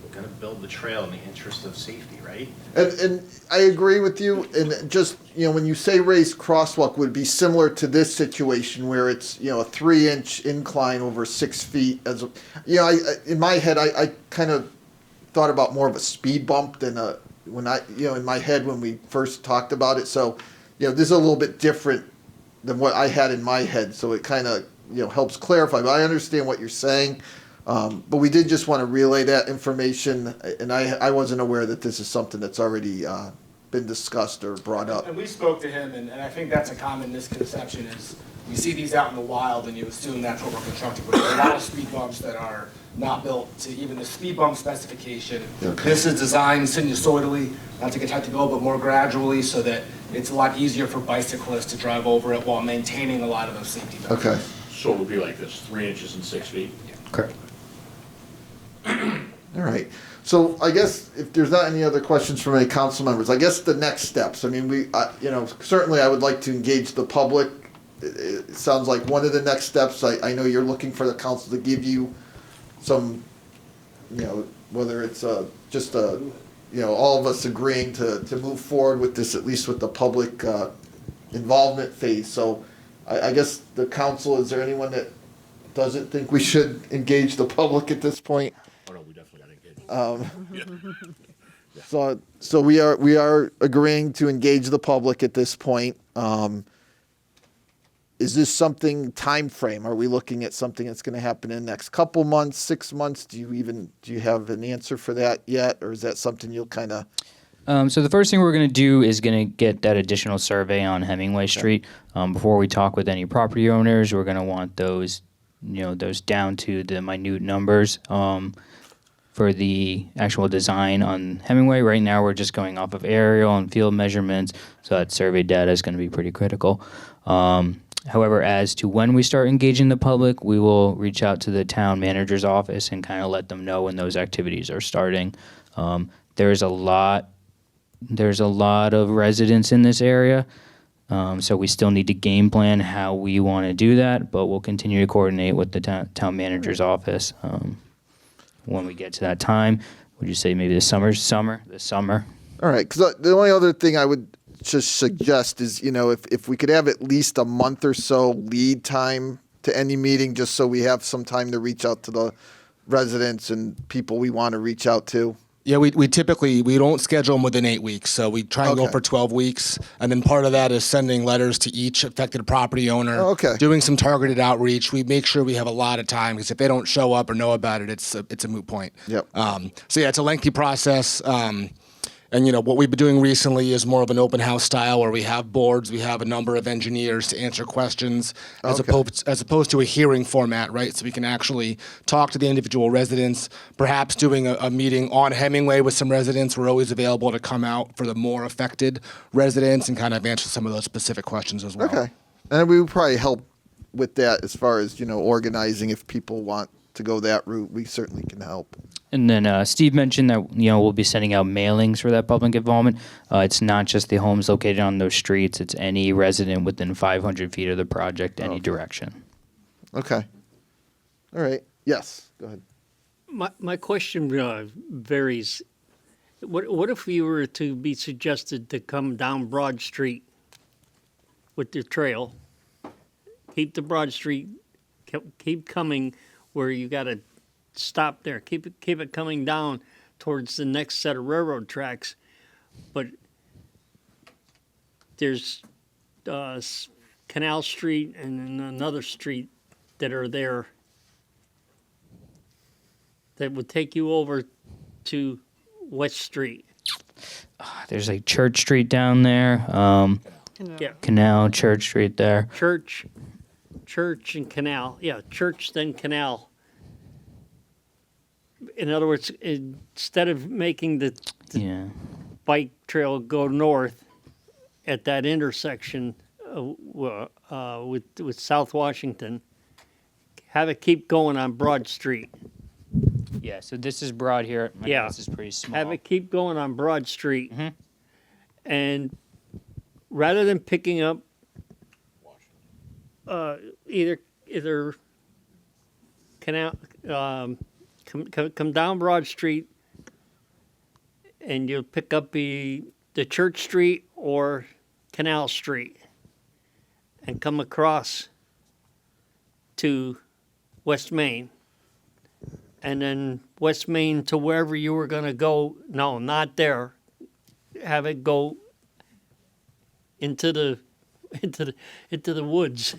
we're gonna build the trail in the interest of safety, right? And I agree with you, and just, when you say raised crosswalk would be similar to this situation where it's, a 3-inch incline over 6 feet in my head, I kind of thought about more of a speed bump than in my head when we first talked about it. So, this is a little bit different than what I had in my head. So it kind of, helps clarify, but I understand what you're saying. But we did just want to relay that information, and I wasn't aware that this is something that's already been discussed or brought up. And we spoke to him, and I think that's a common misconception is we see these out in the wild and you assume that's what we're constructing. But there are a lot of speed bumps that are not built to even the speed bump specification. Okay. This is designed sinusoidally, not to get technical, but more gradually so that it's a lot easier for bicyclists to drive over it while maintaining a lot of those safety measures. Okay. So it would be like this, 3 inches and 6 feet? Correct. All right. So I guess if there's not any other questions from any council members, I guess the next steps. I mean, certainly I would like to engage the public. It sounds like one of the next steps. I know you're looking for the council to give you some, whether it's just all of us agreeing to move forward with this, at least with the public involvement phase. So I guess the council, is there anyone that doesn't think we should engage the public at this point? Oh, no, we definitely got to engage. So we are agreeing to engage the public at this point. Is this something time frame? Are we looking at something that's going to happen in the next couple months, 6 months? Do you have an answer for that yet, or is that something you'll kind of? So the first thing we're going to do is going to get that additional survey on Hemingway Street. Before we talk with any property owners, we're going to want those down to the minute numbers for the actual design on Hemingway. Right now, we're just going off of aerial and field measurements, so that survey data is going to be pretty critical. However, as to when we start engaging the public, we will reach out to the town manager's office and kind of let them know when those activities are starting. There's a lot of residents in this area, so we still need to game plan how we want to do that, but we'll continue to coordinate with the town manager's office when we get to that time. Would you say maybe this summer? All right, because the only other thing I would just suggest is, if we could have at least a month or so lead time to any meeting, just so we have some time to reach out to the residents and people we want to reach out to. Yeah, we typically, we don't schedule them within 8 weeks, so we try and go Okay. for 12 weeks, and then part of that is sending letters to each affected property owner, Okay. doing some targeted outreach. We make sure we have a lot of time, because if they don't show up or know about it, it's a moot point. Yep. So yeah, it's a lengthy process. And what we've been doing recently is more of an open house style where we have boards, we have a number of engineers to answer questions as opposed to a hearing format, right? So we can actually talk to the individual residents, perhaps doing a meeting on Hemingway with some residents. We're always available to come out for the more affected residents and kind of answer some of those specific questions as well. Okay. And we would probably help with that as far as, organizing. If people want to go that route, we certainly can help. And then Steve mentioned that we'll be sending out mailings for that public involvement. It's not just the homes located on those streets; it's any resident within 500 feet of the project, any direction. Okay. All right. Yes. Go ahead. My question varies. What if we were to be suggested to come down Broad Street with the trail, keep the Broad Street, keep coming where you got to stop there, keep it coming down towards the next set of railroad tracks, but there's Canal Street and then another street that are there that would take you over to West Street. There's like Church Street down there, Yeah, Canal, Church Street there. Church and Canal. Yeah, Church then Canal. In other words, instead of making the Yeah. bike trail go north at that intersection with South Washington, have it keep going on Broad Street. Yeah. So this is broad here. Yeah. This is pretty small. Have it keep going on Broad Street. And rather than picking up either come down Broad Street, and you'll pick up the Church Street or Canal Street, and come across to West Main, and then West Main to wherever you were going to go. No, not there. Have it go into the woods.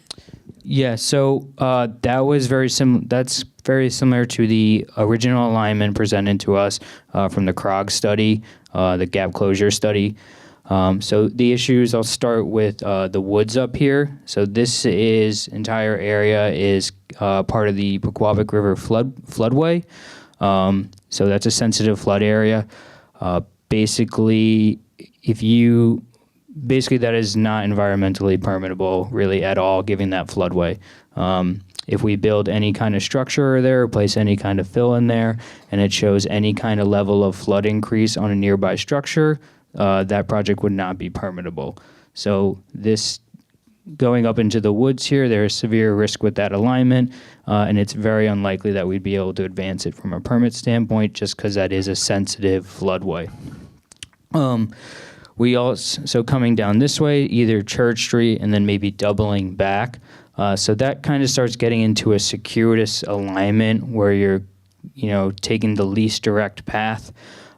Yeah, so that was that's very similar to the original alignment presented to us from the CROG study, the gap closure study. So the issues, I'll start with the woods up here. So this entire area is part of the Pequabic River floodway. So that's a sensitive flood area. Basically that is not environmentally permittable really at all, given that floodway. If we build any kind of structure there, or place any kind of fill in there, and it shows any kind of level of flood increase on a nearby structure, that project would not be permittable. So this going up into the woods here, there is severe risk with that alignment, and it's very unlikely that we'd be able to advance it from a permit standpoint, just because that is a sensitive floodway. So coming down this way, either Church Street and then maybe doubling back. So that kind of starts getting into a circuitous alignment where you're, taking the least direct path.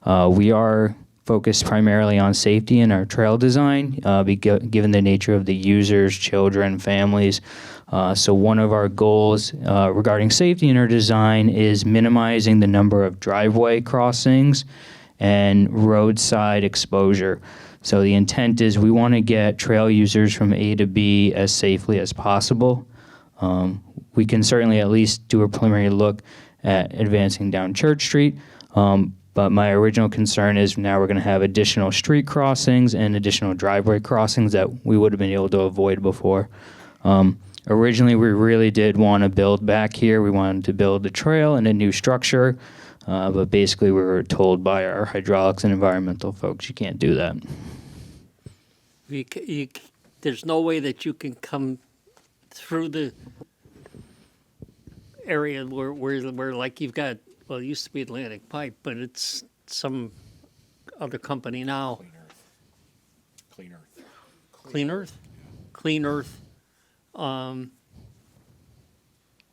We are focused primarily on safety in our trail design, given the nature of the users, children, families. So one of our goals regarding safety in our design is minimizing the number of driveway crossings and roadside exposure. So the intent is we want to get trail users from A to B as safely as possible. We can certainly at least do a preliminary look at advancing down Church Street. But my original concern is now we're going to have additional street crossings and additional driveway crossings that we would have been able to avoid before. Originally, we really did want to build back here. We wanted to build a trail and a new structure. But basically, we were told by our hydraulics and environmental folks, you can't do that. There's no way that you can come through the area where like you've got, well, it used to be Atlantic Pipe, but it's some other company now. Clean Earth. Clean Earth? Clean Earth.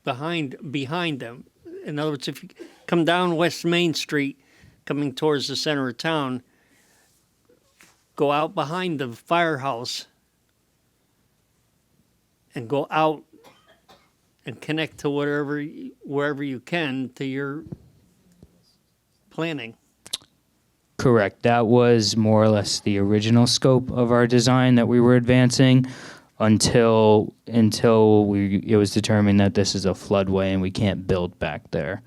Behind them. In other words, if you come down West Main Street, coming towards the center of town, go out behind the firehouse and go out and connect to wherever you can to your planning. Correct. That was more or less the original scope of our design that we were advancing until it was determined that this is a floodway and we can't build back there.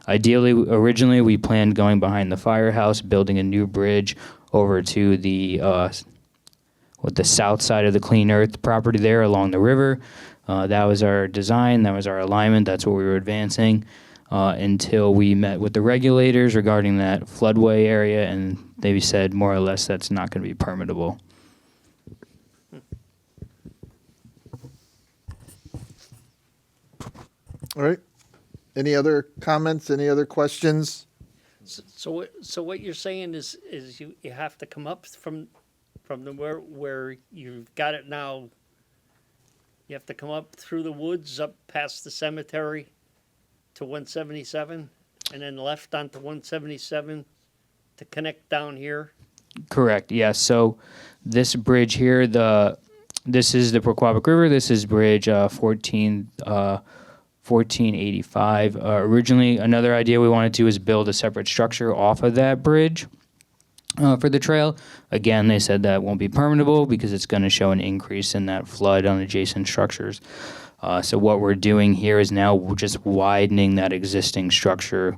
Ideally, originally we planned going behind the firehouse, building a new bridge over to the south side of the Clean Earth property there along the river. That was our design, that was our alignment, that's what we were advancing until we met with the regulators regarding that floodway area, and they said more or less that's not going to be permittable. All right. Any other comments? Any other questions? So what you're saying is you have to come up from the where you've got it now. You have to come up through the woods, up past the cemetery to 177, and then left onto 177 to connect down here. Correct. Yes. So this bridge here, this is the Pequabic River. This is Bridge 1485. Originally, another idea we wanted to is build a separate structure off of that bridge for the trail. Again, they said that won't be permittable because it's going to show an increase in that flood on adjacent structures. So what we're doing here is now we're just widening that existing structure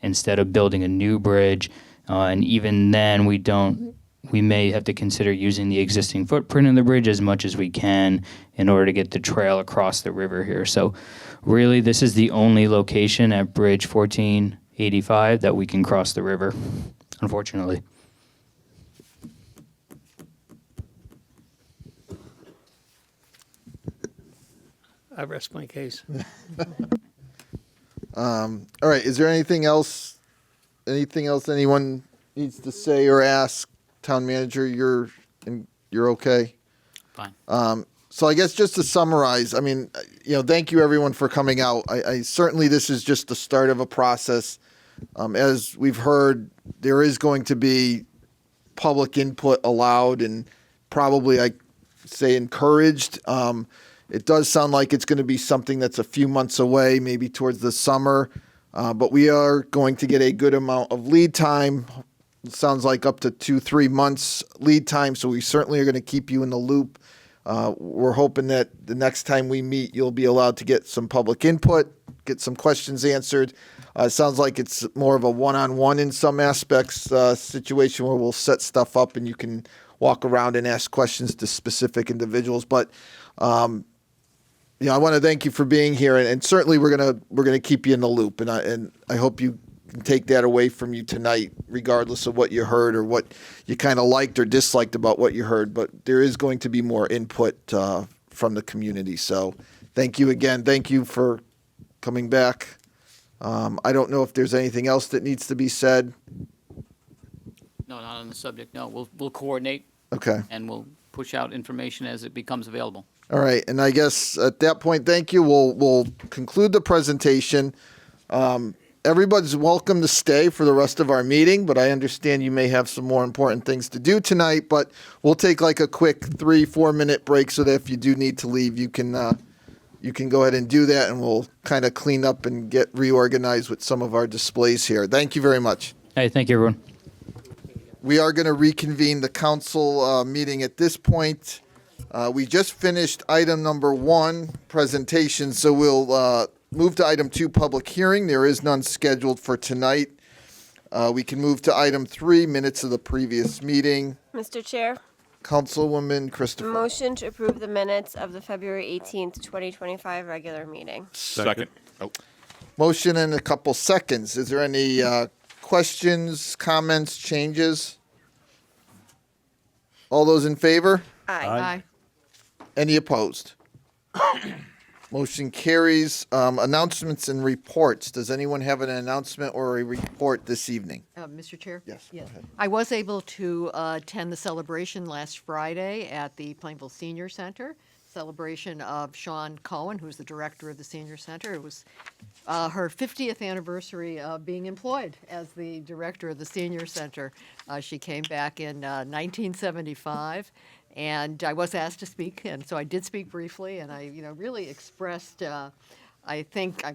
instead of building a new bridge. And even then, we may have to consider using the existing footprint of the bridge as much as we can in order to get the trail across the river here. So really, this is the only location at Bridge 1485 that we can cross the river, unfortunately. I rest my case. All right. Is there anything else? Anything else anyone needs to say or ask? Town manager, you're okay. Fine. So I guess just to summarize, I mean, thank you everyone for coming out. I certainly this is just the start of a process. As we've heard, there is going to be public input allowed and probably I say encouraged. It does sound like it's going to be something that's a few months away, maybe towards the summer, but we are going to get a good amount of lead time. It sounds like up to 2-3 months lead time, so we certainly are going to keep you in the loop. We're hoping that the next time we meet, you'll be allowed to get some public input, get some questions answered. It sounds like it's more of a one-on-one in some aspects situation where we'll set stuff up and you can walk around and ask questions to specific individuals. But I want to thank you for being here, and certainly we're gonna keep you in the loop, and I hope you can take that away from you tonight, regardless of what you heard or what you kind of liked or disliked about what you heard. But there is going to be more input from the community. So thank you again. Thank you for coming back. I don't know if there's anything else that needs to be said. No, not on the subject. No, we'll coordinate Okay. and we'll push out information as it becomes available. All right, and I guess at that point, thank you. We'll conclude the presentation. Everybody's welcome to stay for the rest of our meeting, but I understand you may have some more important things to do tonight. But we'll take like a quick 3-4 minute break so that if you do need to leave, you can go ahead and do that, and we'll kind of clean up and get reorganized with some of our displays here. Thank you very much. Hey, thank you, everyone. We are going to reconvene the council meeting at this point. We just finished item number 1, presentation, so we'll move to item 2, public hearing. There is none scheduled for tonight. We can move to item 3, minutes of the previous meeting. Mr. Chair, Councilwoman Christopher. motion to approve the minutes of the February 18th, 2025 regular meeting. Second. Oh, Motion in a couple seconds. Is there any questions, comments, changes? All those in favor? Aye. Any opposed? Motion carries. Announcements and reports. Does anyone have an announcement or a report this evening? Mr. Chair? Yes, go ahead. I was able to attend the celebration last Friday at the Plainville Senior Center, celebration of Sean Cohen, who's the director of the Senior Center. It was her 50th anniversary of being employed as the director of the Senior Center. She came back in 1975. And I was asked to speak, and so I did speak briefly, and I, really expressed, I'm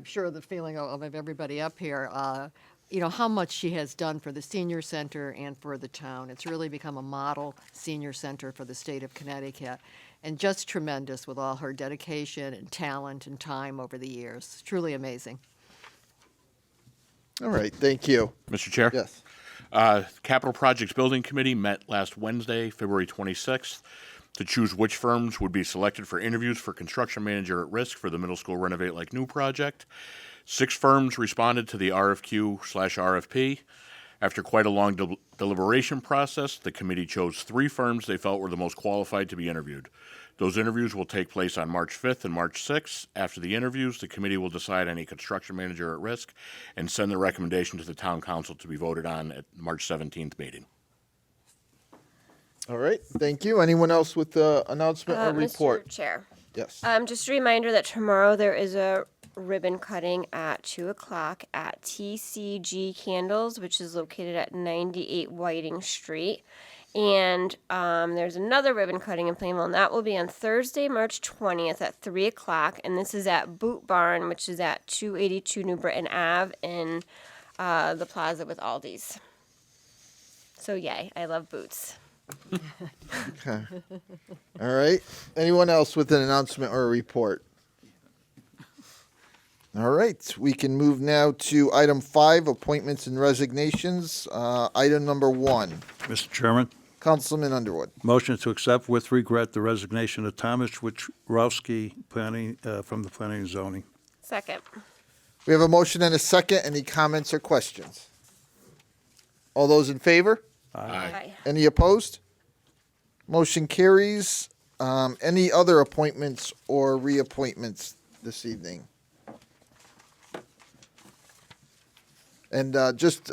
sure the feeling of everybody up here, how much she has done for the senior center and for the town. It's really become a model senior center for the state of Connecticut, and just tremendous with all her dedication and talent and time over the years. Truly amazing. All right, thank you. Mr. Chair? Yes. Capital Projects Building Committee met last Wednesday, February 26th, to choose which firms would be selected for interviews for construction manager at risk for the middle school Renovate Like New project. 6 firms responded to the RFQ/RFP. After quite a long deliberation process, the committee chose 3 firms they felt were the most qualified to be interviewed. Those interviews will take place on March 5th and March 6th. After the interviews, the committee will decide any construction manager at risk and send the recommendation to the town council to be voted on at March 17th meeting. All right, thank you. Anyone else with the announcement or report? Mr. Chair, Yes. just a reminder that tomorrow there is a ribbon cutting at 2:00 at TCG Candles, which is located at 98 Whiting Street. And there's another ribbon cutting in Plainville, and that will be on Thursday, March 20th at 3:00. And this is at Boot Barn, which is at 282 New Britain Ave in the plaza with Aldi's. So yay, I love boots. Okay. All right. Anyone else with an announcement or a report? All right. We can move now to item 5, appointments and resignations. Item number 1. Mr. Chairman, Councilman Underwood. motion to accept with regret the resignation of Thomas Wichrowski, planning, from the Planning and Zoning. Second. We have a motion and a second. Any comments or questions? All those in favor? Aye. Any opposed? Motion carries. Any other appointments or reappointments this evening? And just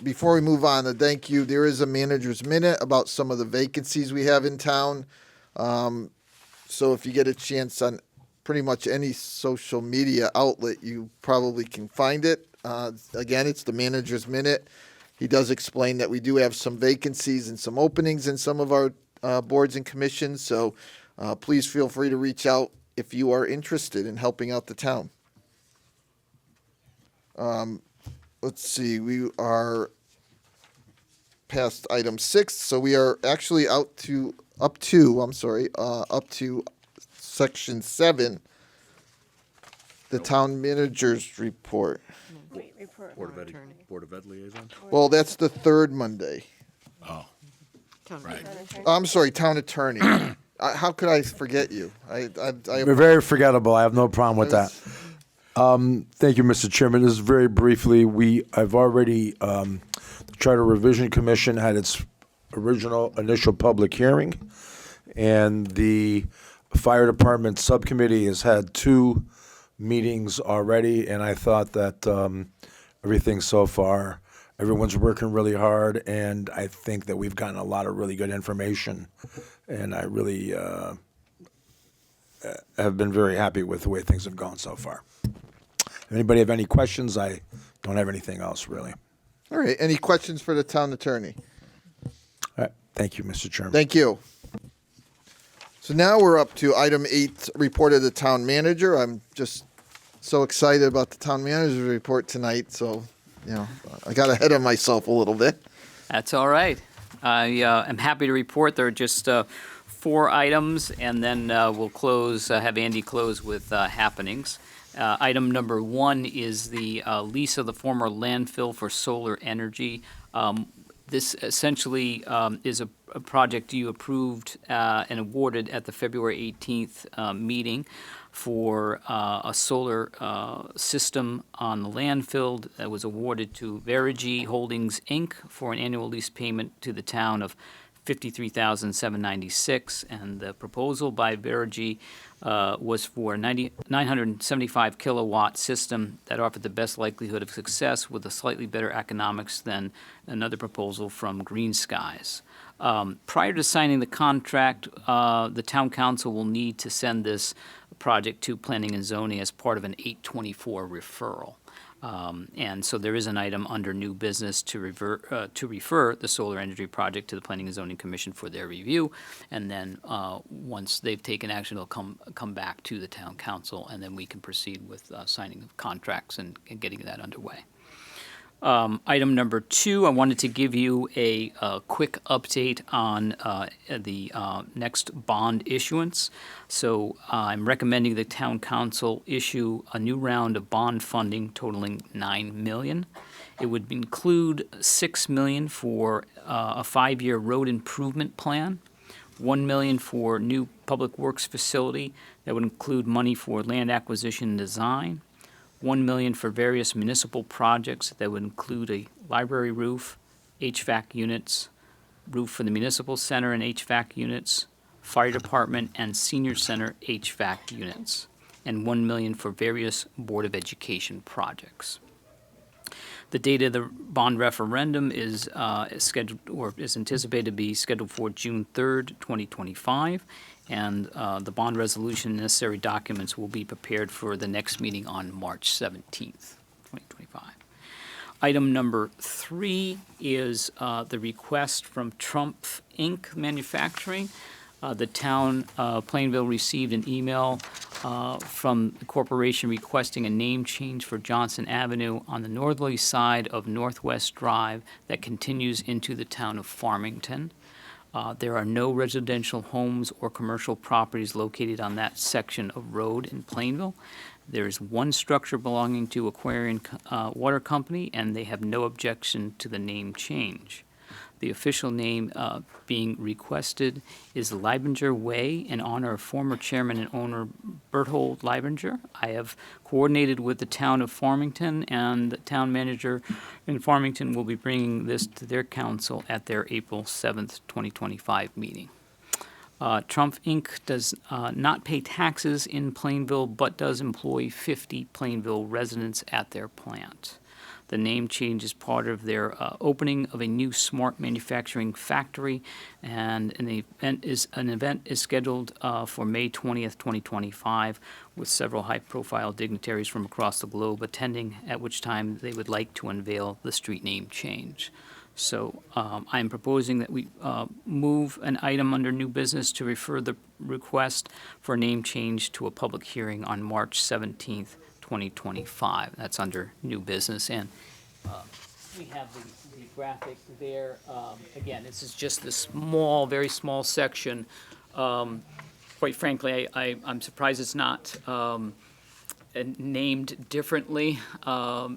before we move on, thank you. There is a manager's minute about some of the vacancies we have in town. So if you get a chance on pretty much any social media outlet, you probably can find it. Again, it's the manager's minute. He does explain that we do have some vacancies and some openings in some of our boards and commissions. So please feel free to reach out if you are interested in helping out the town. Let's see, we are past item 6, so we are actually up to section 7, the town manager's report. Wait, report. Board of Ed liaison? Well, that's the third Monday. Oh, Town right. I'm sorry, town attorney. How could I forget you? You're very forgettable. I have no problem with that. Thank you, Mr. Chairman. This is very briefly. I've already, the Charter Revision Commission had its initial public hearing, and the Fire Department Subcommittee has had 2 meetings already, and I thought that everything so far, everyone's working really hard, and I think that we've gotten a lot of really good information, and I really have been very happy with the way things have gone so far. If anybody have any questions, I don't have anything else, really. All right, any questions for the town attorney? All right. Thank you, Mr. Chairman. Thank you. So now we're up to item 8, report of the town manager. I'm just so excited about the town manager's report tonight, so, I got ahead of myself a little bit. That's all right. I am happy to report there are just 4 items, and then we'll close, have Andy close with happenings. Item number 1 is the lease of the former landfill for solar energy. This essentially is a project you approved and awarded at the February 18th meeting for a solar system on the landfill that was awarded to Verigy Holdings, Inc. for an annual lease payment to the town of $53,796, and the proposal by Verigy was for a 975 kilowatt system that offered the best likelihood of success with a slightly better economics than another proposal from Green Skies. Prior to signing the contract, the town council will need to send this project to Planning and Zoning as part of an 824 referral. And so there is an item under new business to refer the solar energy project to the Planning and Zoning Commission for their review. And then once they've taken action, they'll come back to the town council, and then we can proceed with signing of contracts and getting that underway. Item number 2, I wanted to give you a quick update on the next bond issuance. So I'm recommending the town council issue a new round of bond funding totaling $9 million. It would include $6 million for a 5-year road improvement plan, $1 million for new public works facility that would include money for land acquisition and design, $1 million for various municipal projects that would include a library roof, HVAC units, roof for the municipal center and HVAC units, fire department and senior center HVAC units, and $1 million for various Board of Education projects. The date of the bond referendum is scheduled, or is anticipated to be scheduled for June 3rd, 2025. And the bond resolution and necessary documents will be prepared for the next meeting on March 17th, 2025. Item number 3 is the request from Trump Inc. Manufacturing. The town, Plainville, received an email from the corporation requesting a name change for Johnson Avenue on the northerly side of Northwest Drive that continues into the town of Farmington. There are no residential homes or commercial properties located on that section of road in Plainville. There is one structure belonging to Aquarian Water Company, and they have no objection to the name change. The official name being requested is Leibinger Way in honor of former chairman and owner Berthold Leibinger. I have coordinated with the town of Farmington, and the town manager in Farmington will be bringing this to their council at their April 7th, 2025 meeting. Trump Inc. does not pay taxes in Plainville, but does employ 50 Plainville residents at their plant. The name change is part of their opening of a new smart manufacturing factory, and an event is scheduled for May 20th, 2025, with several high-profile dignitaries from across the globe attending, at which time they would like to unveil the street name change. So I'm proposing that we move an item under new business to refer the request for name change to a public hearing on March 17th, 2025. That's under new business, and we have the graphic there. Again, this is just this small, very small section. Quite frankly, I'm surprised it's not named differently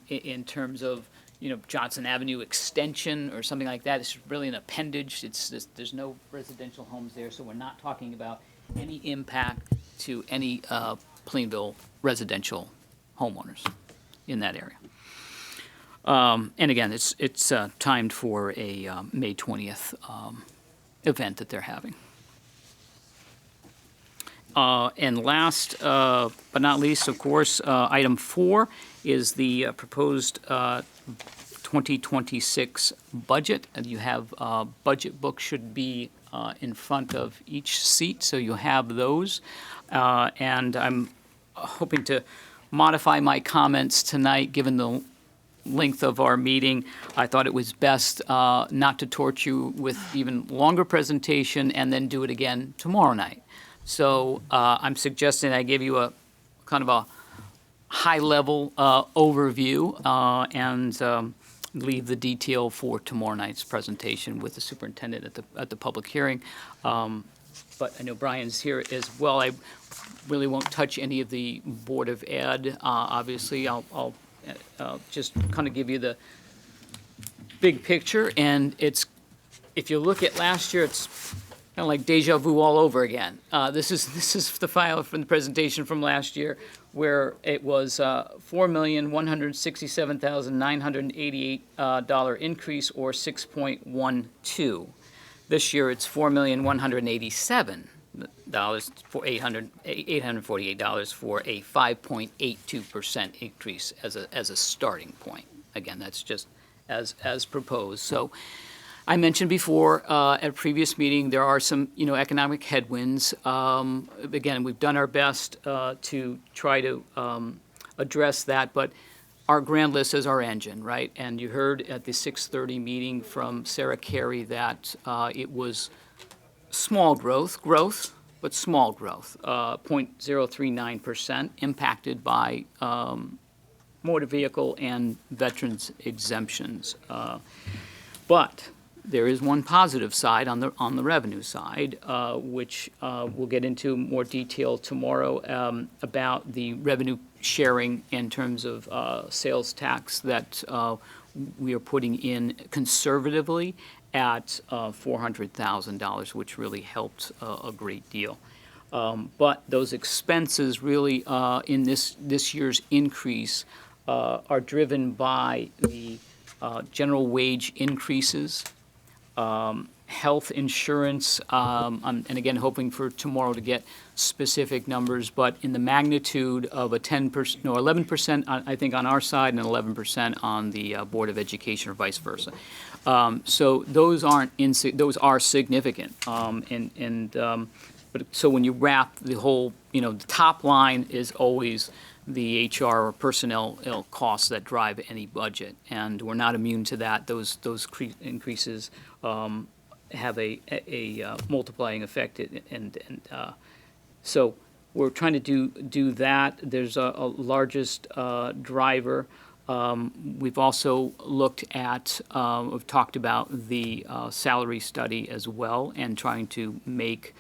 in terms of, Johnson Avenue Extension or something like that. It's really an appendage. There's no residential homes there, so we're not talking about any impact to any Plainville residential homeowners in that area. And again, it's timed for a May 20th event that they're having. And last but not least, of course, item 4 is the proposed 2026 budget. And you have budget books should be in front of each seat, so you have those. And I'm hoping to modify my comments tonight, given the length of our meeting. I thought it was best not to torture you with even longer presentation and then do it again tomorrow night. So I'm suggesting I give you a kind of a high-level overview and leave the detail for tomorrow night's presentation with the superintendent at the public hearing. But I know Brian's here as well. I really won't touch any of the Board of Ed. Obviously, I'll just kind of give you the big picture. And if you look at last year, it's kind of like deja vu all over again. This is the file from the presentation from last year, where it was $4,167,988 increase, or 6.12. This year it's $4,187 for $848 for a 5.82% increase as a starting point. Again, that's just as proposed. So I mentioned before at a previous meeting, there are some economic headwinds. Again, we've done our best to try to address that, but our grand list is our engine, right? And you heard at the 6:30 meeting from Sarah Carey that it was small growth, but small growth, 0.039%, impacted by motor vehicle and veterans exemptions. But there is one positive side on the revenue side, which we'll get into more detail tomorrow about the revenue sharing in terms of sales tax that we are putting in conservatively at $400,000, which really helped a great deal. But those expenses really in this year's increase are driven by the general wage increases, health insurance, and again, hoping for tomorrow to get specific numbers, but in the magnitude of a 11%, I think, on our side, and 11% on the Board of Education, or vice versa. So those those are significant. But so when you wrap the whole, the top line is always the HR or personnel costs that drive any budget, and we're not immune to that. Those increases have a multiplying effect, and so we're trying to do that. There's a largest driver. We've also looked at, we've talked about the salary study as well, and trying to make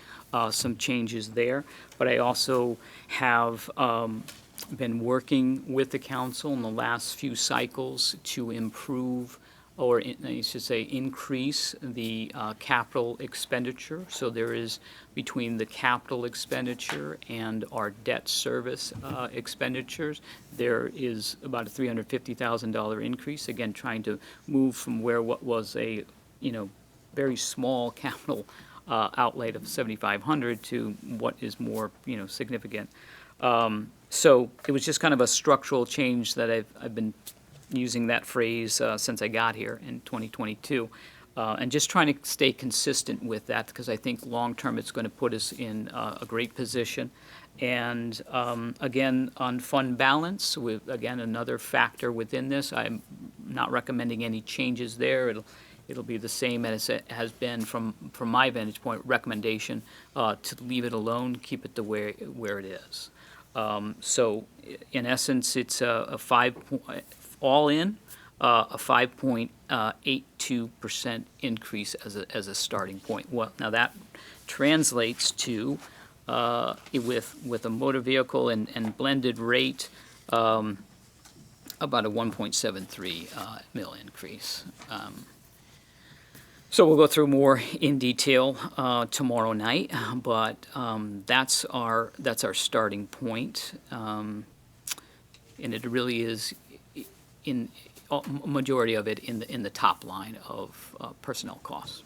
some changes there. But I also have been working with the council in the last few cycles to improve, or I should say increase, the capital expenditure. So there is, between the capital expenditure and our debt service expenditures, there is about a $350,000 increase. Again, trying to move from what was a very small capital outlay of $7,500 to what is more significant. So it was just kind of a structural change that I've been using that phrase since I got here in 2022. And just trying to stay consistent with that, because I think long-term it's going to put us in a great position. And again, on fund balance, with, again, another factor within this, I'm not recommending any changes there. It'll be the same as it has been from my vantage point, recommendation to leave it alone, keep it the way where it is. So in essence, it's a 5.82% increase as a starting point. Well, now that translates to with a motor vehicle and blended rate, about a 1.73 mil increase. So we'll go through more in detail tomorrow night, but that's our starting point, and it really is in majority of it in the top line of personnel costs.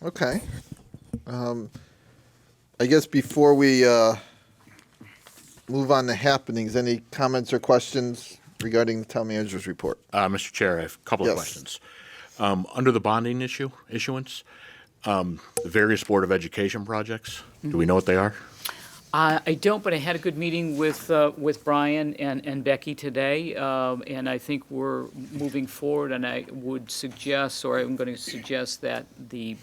Okay. I guess before we move on to happenings, any comments or questions regarding the town manager's report? Mr. Chair, I have a couple of Yes. questions. Under the bonding issuance, the various Board of Education projects, do we know what they are? I don't, but I had a good meeting with Brian and Becky today, and I think we're moving forward, and I would suggest, or I'm going to suggest that the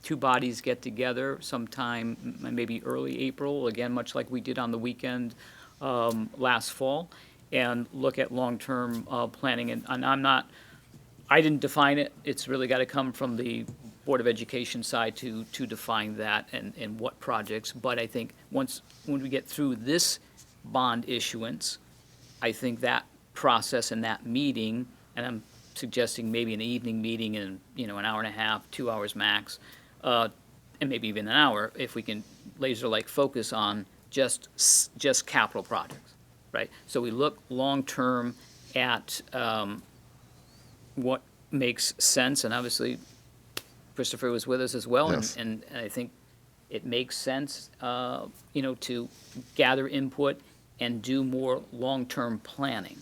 two bodies get together sometime, maybe early April, again, much like we did on the weekend last fall, and look at long-term planning. And I didn't define it. It's really got to come from the Board of Education side to define that and what projects. But I think when we get through this bond issuance, I think that process and that meeting, and I'm suggesting maybe an evening meeting in, an hour and a half, 2 hours max, and maybe even an hour, if we can laser-like focus on just capital projects, right? So we look long-term at what makes sense, and obviously Christopher was with us as well, Yes. and I think it makes sense, to gather input and do more long-term planning.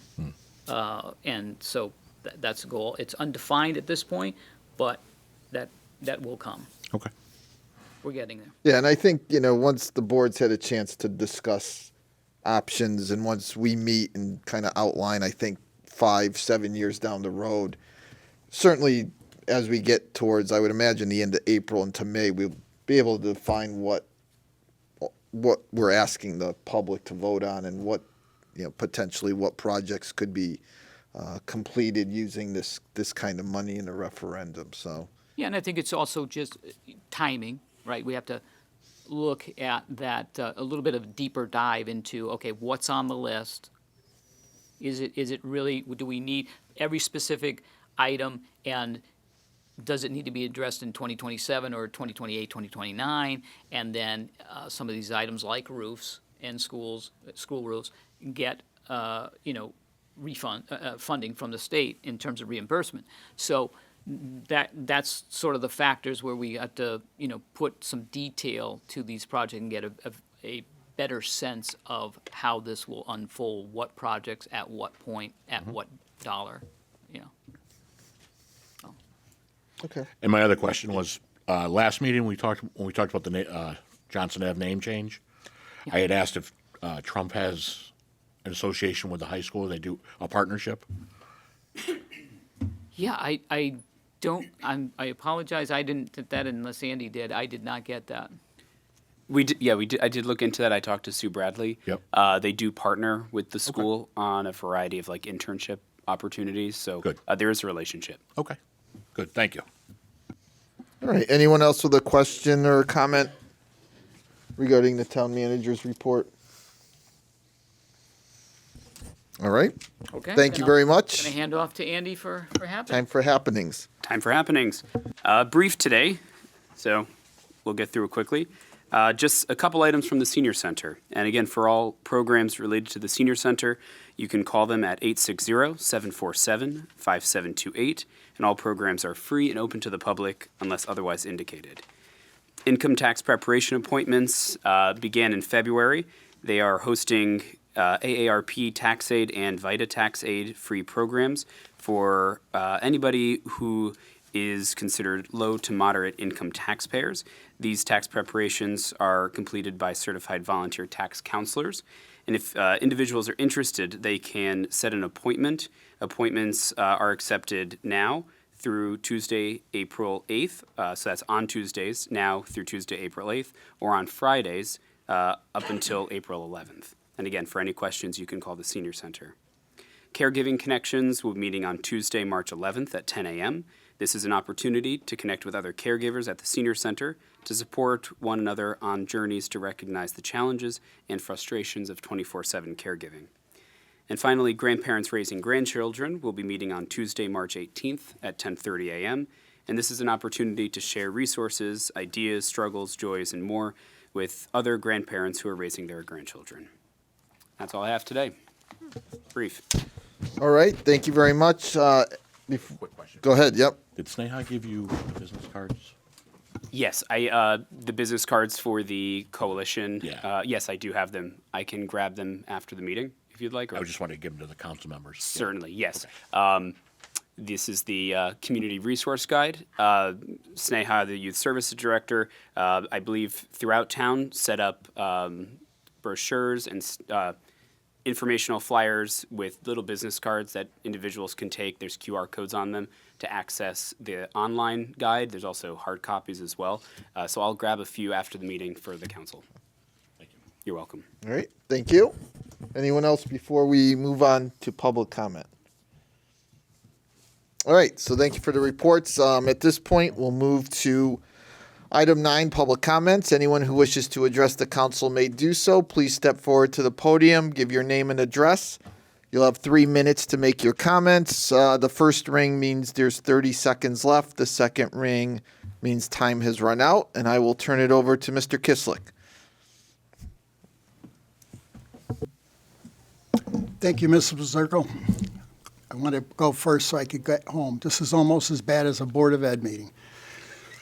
And so that's the goal. It's undefined at this point, but that will come. Okay. We're getting there. Yeah, and I think, once the board's had a chance to discuss options and once we meet and kind of outline, I think 5-7 years down the road, certainly as we get towards, I would imagine, the end of April into May, we'll be able to define what we're asking the public to vote on and what, potentially what projects could be completed using this kind of money in a referendum, so. Yeah, and I think it's also just timing, right? We have to look at that, a little bit of deeper dive into, okay, what's on the list? Is it really, do we need every specific item, and does it need to be addressed in 2027 or 2028, 2029? And then some of these items like roofs and school roofs get, funding from the state in terms of reimbursement. So that's sort of the factors where we have to, put some detail to these projects and get a better sense of how this will unfold, what projects at what point, at what dollar, Okay. And my other question was, last meeting when we talked about the Johnson Ave name change, I had asked if Trump has an association with the high school. They do a partnership. Yeah, I don't, I apologize, I didn't get that unless Andy did. I did not get that. We did. I did look into that. I talked to Sue Bradley. Yep. They do partner with the school on a variety of internship opportunities. So Good. There is a relationship. Okay. Good. Thank you. All right, anyone else with a question or comment regarding the town manager's report? All right. Okay. Thank you very much. Going to hand off to Andy for happening. Time for happenings. Time for happenings. Brief today, so we'll get through it quickly. Just a couple items from the Senior Center. And again, for all programs related to the Senior Center, you can call them at 860-747-5728. And all programs are free and open to the public unless otherwise indicated. Income tax preparation appointments began in February. They are hosting AARP tax aid and Vita tax aid free programs for anybody who is considered low to moderate income taxpayers. These tax preparations are completed by certified volunteer tax counselors. And if individuals are interested, they can set an appointment. Appointments are accepted now through Tuesday, April 8th. So that's on Tuesdays now through Tuesday, April 8th, or on Fridays up until April 11th. And again, for any questions, you can call the Senior Center. Caregiving Connections will be meeting on Tuesday, March 11th at 10 a.m. This is an opportunity to connect with other caregivers at the Senior Center to support one another on journeys to recognize the challenges and frustrations of 24/7 caregiving. And finally, Grandparents Raising Grandchildren will be meeting on Tuesday, March 18th at 10:30 a.m. And this is an opportunity to share resources, ideas, struggles, joys, and more with other grandparents who are raising their grandchildren. That's all I have today. Brief. All right, thank you very much. Quick question. Go ahead, yep. Did Sneha give you the business cards? Yes, the business cards for the coalition. Yeah. Yes, I do have them. I can grab them after the meeting if you'd like. Or I just wanted to give them to the council members. certainly, yes. Okay. This is the community resource guide. Sneha, the youth services director, I believe throughout town set up brochures and informational flyers with little business cards that individuals can take. There's QR codes on them to access the online guide. There's also hard copies as well. So I'll grab a few after the meeting for the council. Thank you. You're welcome. All right, thank you. Anyone else before we move on to public comment? All right, so thank you for the reports. At this point, we'll move to item 9, public comments. Anyone who wishes to address the council may do so. Please step forward to the podium, give your name and address. You'll have 3 minutes to make your comments. The first ring means there's 30 seconds left. The second ring means time has run out, and I will turn it over to Mr. Kislick. Thank you, Mr. Bezerko. I want to go first so I could get home. This is almost as bad as a Board of Ed meeting.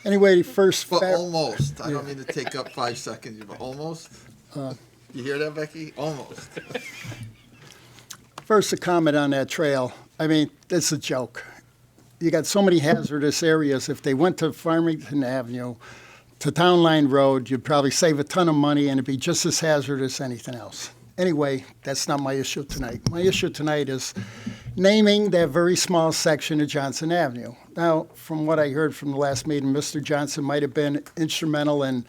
Anyway, first... But almost. I don't mean to take up 5 seconds, but almost. You hear that, Becky? Almost. First, a comment on that trail. I mean, it's a joke. You got so many hazardous areas. If they went to Farmington Avenue, to Town Line Road, you'd probably save a ton of money and it'd be just as hazardous as anything else. Anyway, that's not my issue tonight. My issue tonight is naming that very small section of Johnson Avenue. Now, from what I heard from the last meeting, Mr. Johnson might have been instrumental in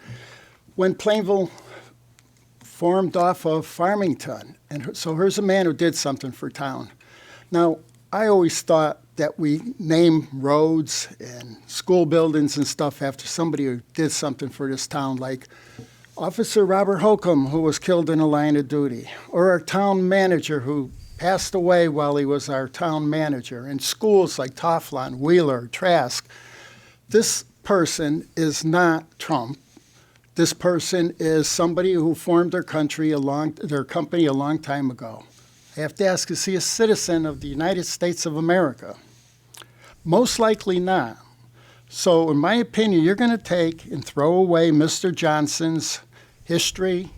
when Plainville formed off of Farmington. And so here's a man who did something for town. Now, I always thought that we name roads and school buildings and stuff after somebody who did something for this town, like Officer Robert Holcomb, who was killed in the line of duty, or our town manager who passed away while he was our town manager, and schools like Tofflon, Wheeler, Trask. This person is not Trump. This person is somebody who formed their company a long time ago. I have to ask, is he a citizen of the United States of America? Most likely not. So in my opinion, you're going to take and throw away Mr. Johnson's history,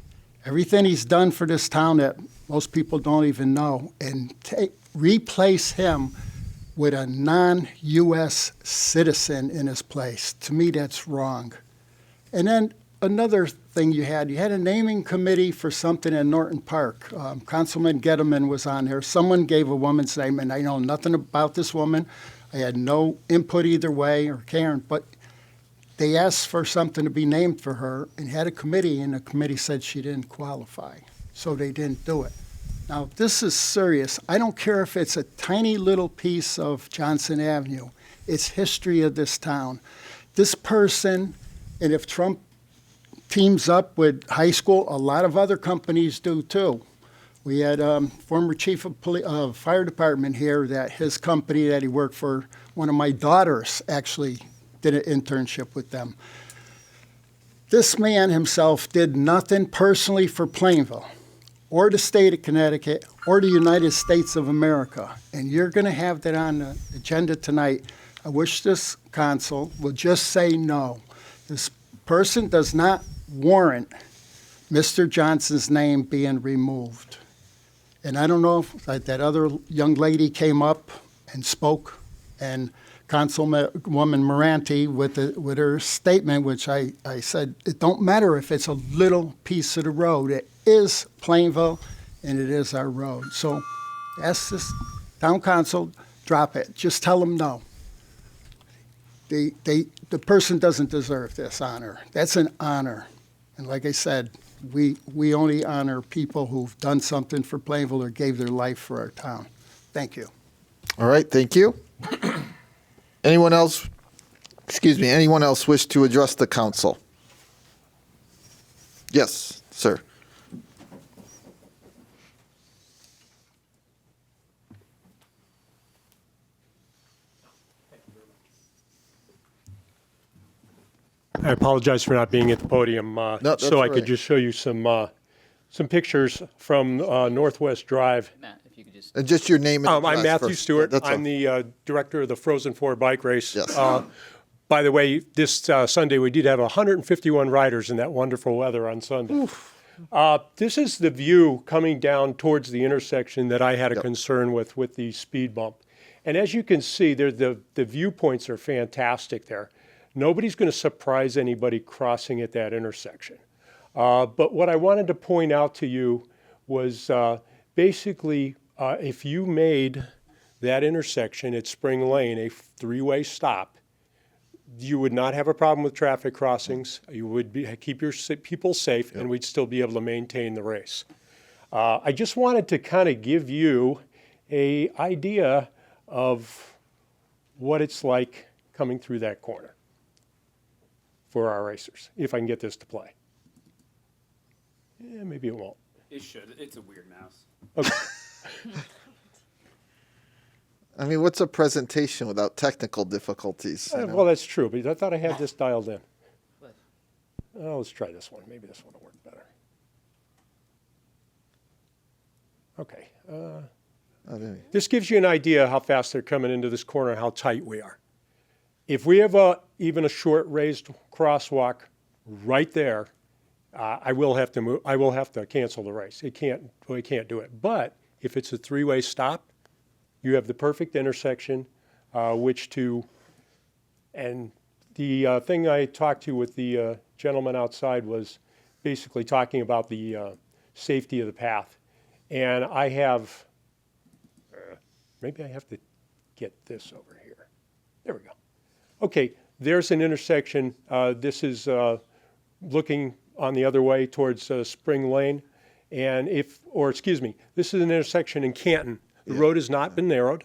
everything he's done for this town that most people don't even know, and replace him with a non-U.S. citizen in his place. To me, that's wrong. And then another thing you had a naming committee for something in Norton Park. Councilman Gettleman was on there. Someone gave a woman's name, and I know nothing about this woman. I had no input either way, or Karen, but they asked for something to be named for her and had a committee, and the committee said she didn't qualify, so they didn't do it. Now, this is serious. I don't care if it's a tiny little piece of Johnson Avenue. It's history of this town. This person, and if Trump teams up with high school, a lot of other companies do too. We had former chief of fire department here that his company that he worked for, one of my daughters actually did an internship with them. This man himself did nothing personally for Plainville or the state of Connecticut or the United States of America. And you're going to have that on the agenda tonight. I wish this council would just say no. This person does not warrant Mr. Johnson's name being removed. And I don't know if that other young lady came up and spoke, and Councilwoman Moranti with her statement, which I said, it don't matter if it's a little piece of the road. It is Plainville, and it is our road. So ask this town council, drop it. Just tell them no. The person doesn't deserve this honor. That's an honor. And like I said, we only honor people who've done something for Plainville or gave their life for our town. Thank you. All right, thank you. Anyone else wish to address the council? Yes, sir. I apologize for not being at the podium, that's so I right. could just show you some pictures from Northwest Drive. Matt, if you could just. And just your name and I'm address Matthew first. Stewart. That's I'm all. the director of the Frozen Four bike race. Yes. By the way, this Sunday we did have 151 riders in that wonderful weather on Sunday. This is the view coming down towards the intersection that I had a concern with the speed bump. And as you can see, the viewpoints are fantastic there. Nobody's going to surprise anybody crossing at that intersection. But what I wanted to point out to you was basically if you made that intersection at Spring Lane a three-way stop, you would not have a problem with traffic crossings. You would keep your people safe, and we'd still be able to maintain the race. I just wanted to kind of give you an idea of what it's like coming through that corner for our racers, if I can get this to play. Yeah, maybe it won't. It should. It's a weird mouse. Okay. I mean, what's a presentation without technical difficulties? You know? Well, that's true, but I thought I had this dialed in. Oh, let's try this one. Maybe this one will work better. Okay. This gives you an idea how fast they're coming into this corner and how tight we are. If we have even a short raised crosswalk right there, I will have to move. I will have to cancel the race. We can't do it. But if it's a three-way stop, you have the perfect intersection, which to. And the thing I talked to with the gentleman outside was basically talking about the safety of the path. And I have. Maybe I have to get this over here. There we go. Okay, there's an intersection. This is looking on the other way towards Spring Lane. And this is an intersection in Canton. The road has not been narrowed.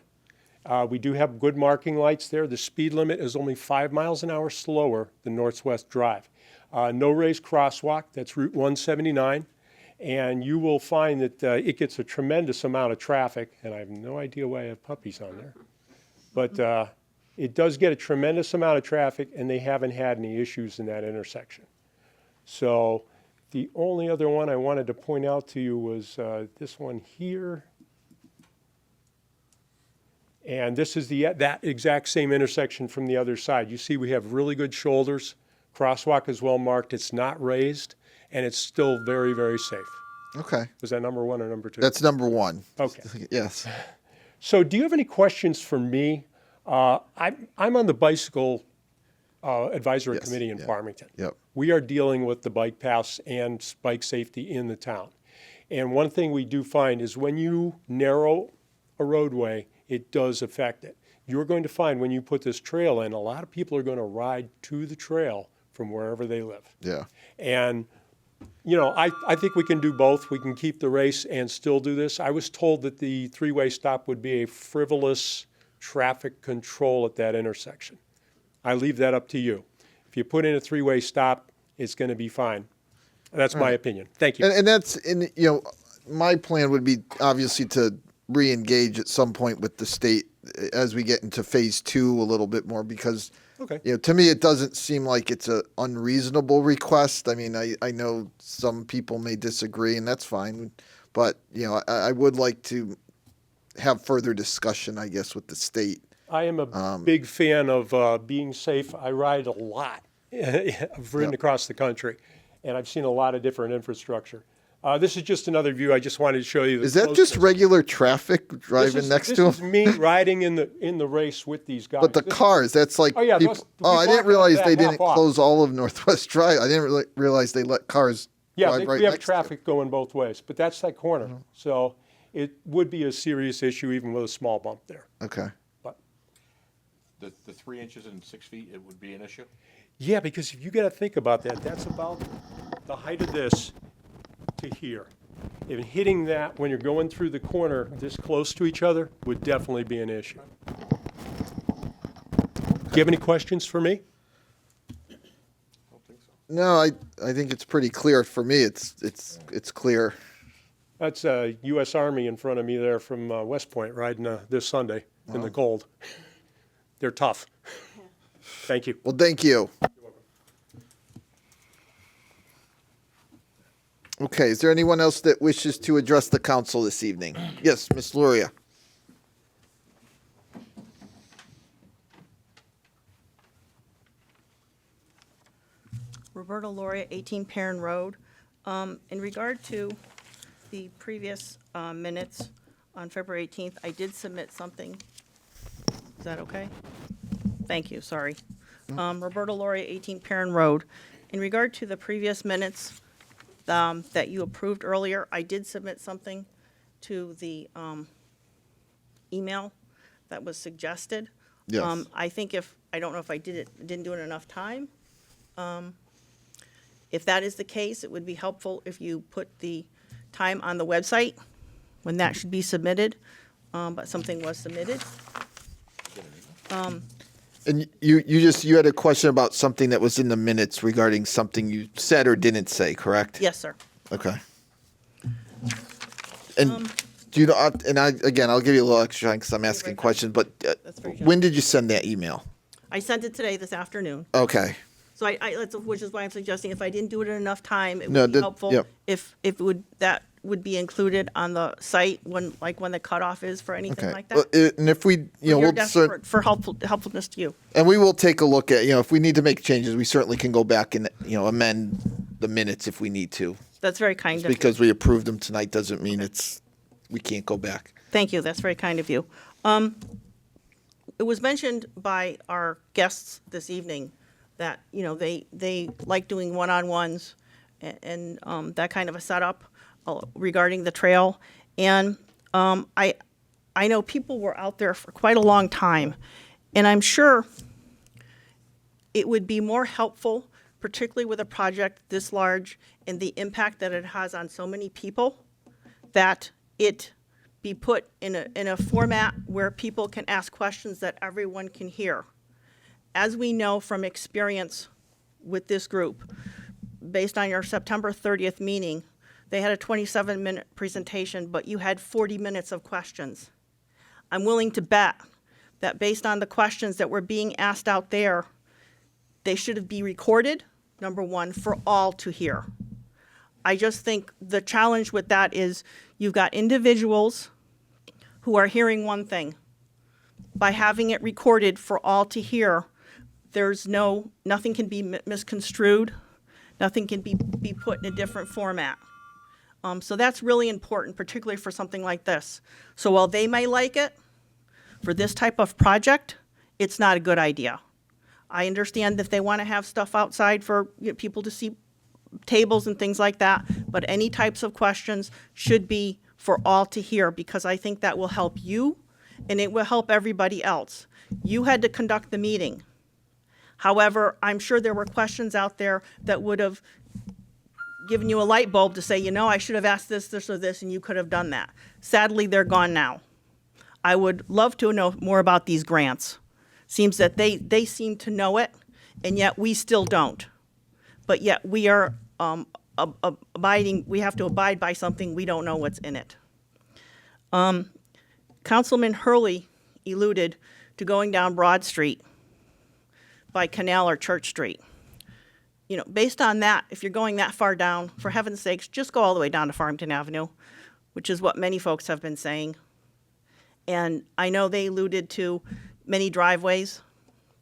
We do have good marking lights there. The speed limit is only 5 miles an hour slower than Northwest Drive. No raised crosswalk, that's Route 179. And you will find that it gets a tremendous amount of traffic. And I have no idea why I have puppies on there. But it does get a tremendous amount of traffic, and they haven't had any issues in that intersection. So the only other one I wanted to point out to you was this one here. And this is that exact same intersection from the other side. You see we have really good shoulders. Crosswalk is well marked. It's not raised, and it's still very, very safe. Okay. Was that number one or number two? That's number one. Okay. Yes. So do you have any questions for me? I'm on the bicycle advisory committee in Farmington. Yep. We are dealing with the bike paths and bike safety in the town. And one thing we do find is when you narrow a roadway, it does affect it. You're going to find when you put this trail in, a lot of people are going to ride to the trail from wherever they live. Yeah. And, you know, I think we can do both. We can keep the race and still do this. I was told that the three-way stop would be a frivolous traffic control at that intersection. I leave that up to you. If you put in a three-way stop, it's going to be fine. That's my opinion. Thank you. And that's, my plan would be obviously to re-engage at some point with the state as we get into phase 2 a little bit more, because to me it doesn't seem like it's an unreasonable request. I mean, I know some people may disagree, and that's fine, but I would like to have further discussion, I guess, with the state. I am a big fan of being safe. I ride a lot. I've ridden across the country, and I've seen a lot of different infrastructure. This is just another view. I just wanted to show you. Is that just regular traffic driving next to This is them? me riding in the race with these guys. But the cars, that's like Oh, yeah, people. those- Oh, we I didn't blocked realize that they half didn't off. close all of Northwest Drive. I didn't realize they let cars Yeah, drive right we have next traffic going both ways, but that's that corner. So it would be a serious issue even with a small bump there. to them. Okay. But The 3 inches and 6 feet, it would be an issue? yeah, because if you got to think about that, that's about the height of this to here. And hitting that when you're going through the corner this close to each other would definitely be an issue. Do you have any questions for me? No, I think it's pretty clear for me. It's clear. That's U.S. Army in front of me there from West Point riding this Sunday in the cold. They're tough. Thank you. Well, thank you. Okay, is there anyone else that wishes to address the council this evening? Yes, Ms. Luria. Roberta Loria, 18 Perrin Road. In regard to the previous minutes on February 18th, I did submit something. Is that okay? Thank you, sorry. Roberta Loria, 18 Perrin Road. In regard to the previous minutes that you approved earlier, I did submit something to the email that was suggested. Yes. I think I don't know if I didn't do it in enough time. If that is the case, it would be helpful if you put the time on the website when that should be submitted, but something was submitted. And you had a question about something that was in the minutes regarding something you said or didn't say, correct? Yes, sir. Okay. And do you know? And I'll give you a little extra time because I'm asking questions. But when did you send that email? I sent it today, this afternoon. Okay. So which is why I'm suggesting if I didn't do it in enough time, it No, would be helpful yep. if that would be included on the site when the cutoff is for anything Okay. like that. And if we, You're we'll desperate for helpfulness to you. and we will take a look at, if we need to make changes, we certainly can go back and, amend the minutes if we need to. That's very kind of you. Because we approved them tonight doesn't mean we can't go back. Thank you. That's very kind of you. It was mentioned by our guests this evening that, they like doing one-on-ones and that kind of a setup regarding the trail. And I know people were out there for quite a long time, and I'm sure it would be more helpful, particularly with a project this large and the impact that it has on so many people, that it be put in a format where people can ask questions that everyone can hear. As we know from experience with this group, based on your September 30th meeting, they had a 27-minute presentation, but you had 40 minutes of questions. I'm willing to bet that based on the questions that were being asked out there, they should be recorded, number one, for all to hear. I just think the challenge with that is you've got individuals who are hearing one thing. By having it recorded for all to hear, nothing can be misconstrued, nothing can be put in a different format. So that's really important, particularly for something like this. So while they may like it, for this type of project, it's not a good idea. I understand if they want to have stuff outside for people to see tables and things like that, but any types of questions should be for all to hear, because I think that will help you and it will help everybody else. You had to conduct the meeting. However, I'm sure there were questions out there that would have given you a light bulb to say, I should have asked this, this, or this, and you could have done that. Sadly, they're gone now. I would love to know more about these grants. Seems that they seem to know it, and yet we still don't. But yet we are we have to abide by something we don't know what's in it. Councilman Hurley alluded to going down Broad Street by Canal or Church Street. Based on that, if you're going that far down, for heaven's sakes, just go all the way down to Farmington Avenue, which is what many folks have been saying. And I know they alluded to many driveways.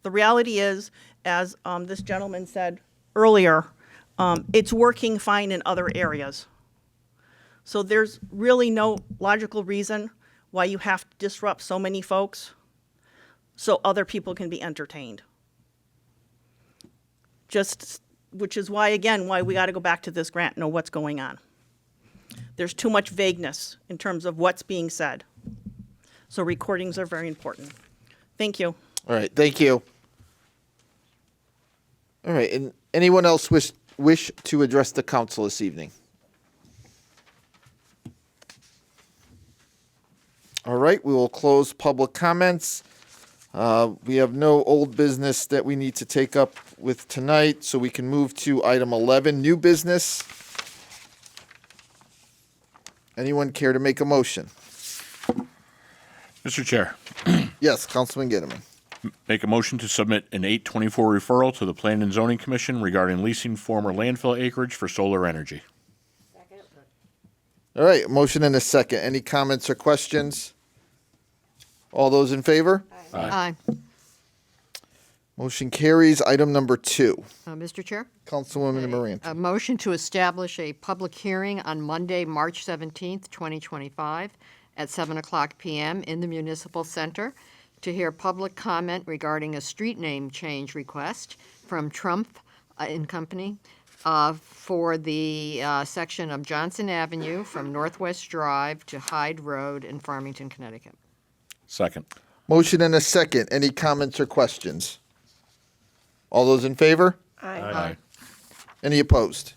The reality is, as this gentleman said earlier, it's working fine in other areas. So there's really no logical reason why you have to disrupt so many folks so other people can be entertained. Which is why, again, why we got to go back to this grant and know what's going on. There's too much vagueness in terms of what's being said. So recordings are very important. Thank you. All right, thank you. All right, and anyone else wish to address the council this evening? All right, we will close public comments. We have no old business that we need to take up with tonight, so we can move to item 11, new business. Anyone care to make a motion? Mr. Chair, Yes, Councilman Gittleman. make a motion to submit an 824 referral to the Planning and Zoning Commission regarding leasing former landfill acreage for solar energy. All right, a motion and a second. Any comments or questions? All those in favor? Aye. Motion carries. Item number 2. Mr. Chair? Councilwoman Moran. A motion to establish a public hearing on Monday, March 17th, 2025, at 7:00 p.m. in the Municipal Center to hear public comment regarding a street name change request from Trump and Company for the section of Johnson Avenue from Northwest Drive to Hyde Road in Farmington, Connecticut. Second. Motion and a second. Any comments or questions? All those in favor? Aye. Any opposed?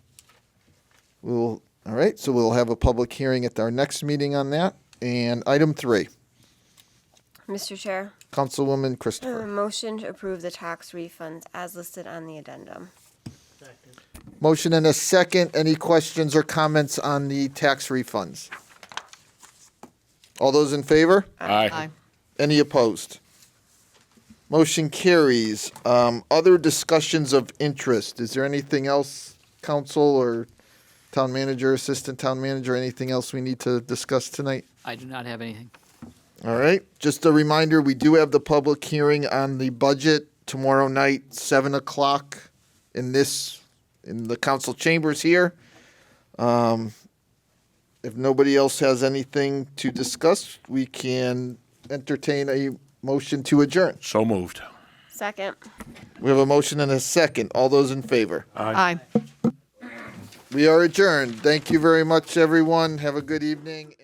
All right, so we'll have a public hearing at our next meeting on that. And item 3, Mr. Chair, Councilwoman Christopher. motion to approve the tax refunds as listed on the addendum. Motion and a second. Any questions or comments on the tax refunds? All those in favor? Aye. Any opposed? Motion carries. Other discussions of interest. Is there anything else, council or town manager, assistant town manager, anything else we need to discuss tonight? I do not have anything. All right. Just a reminder, we do have the public hearing on the budget tomorrow night, 7:00 in the council chambers here. If nobody else has anything to discuss, we can entertain a motion to adjourn. So moved. Second. We have a motion and a second. All those in favor? Aye. We are adjourned. Thank you very much, everyone. Have a good evening.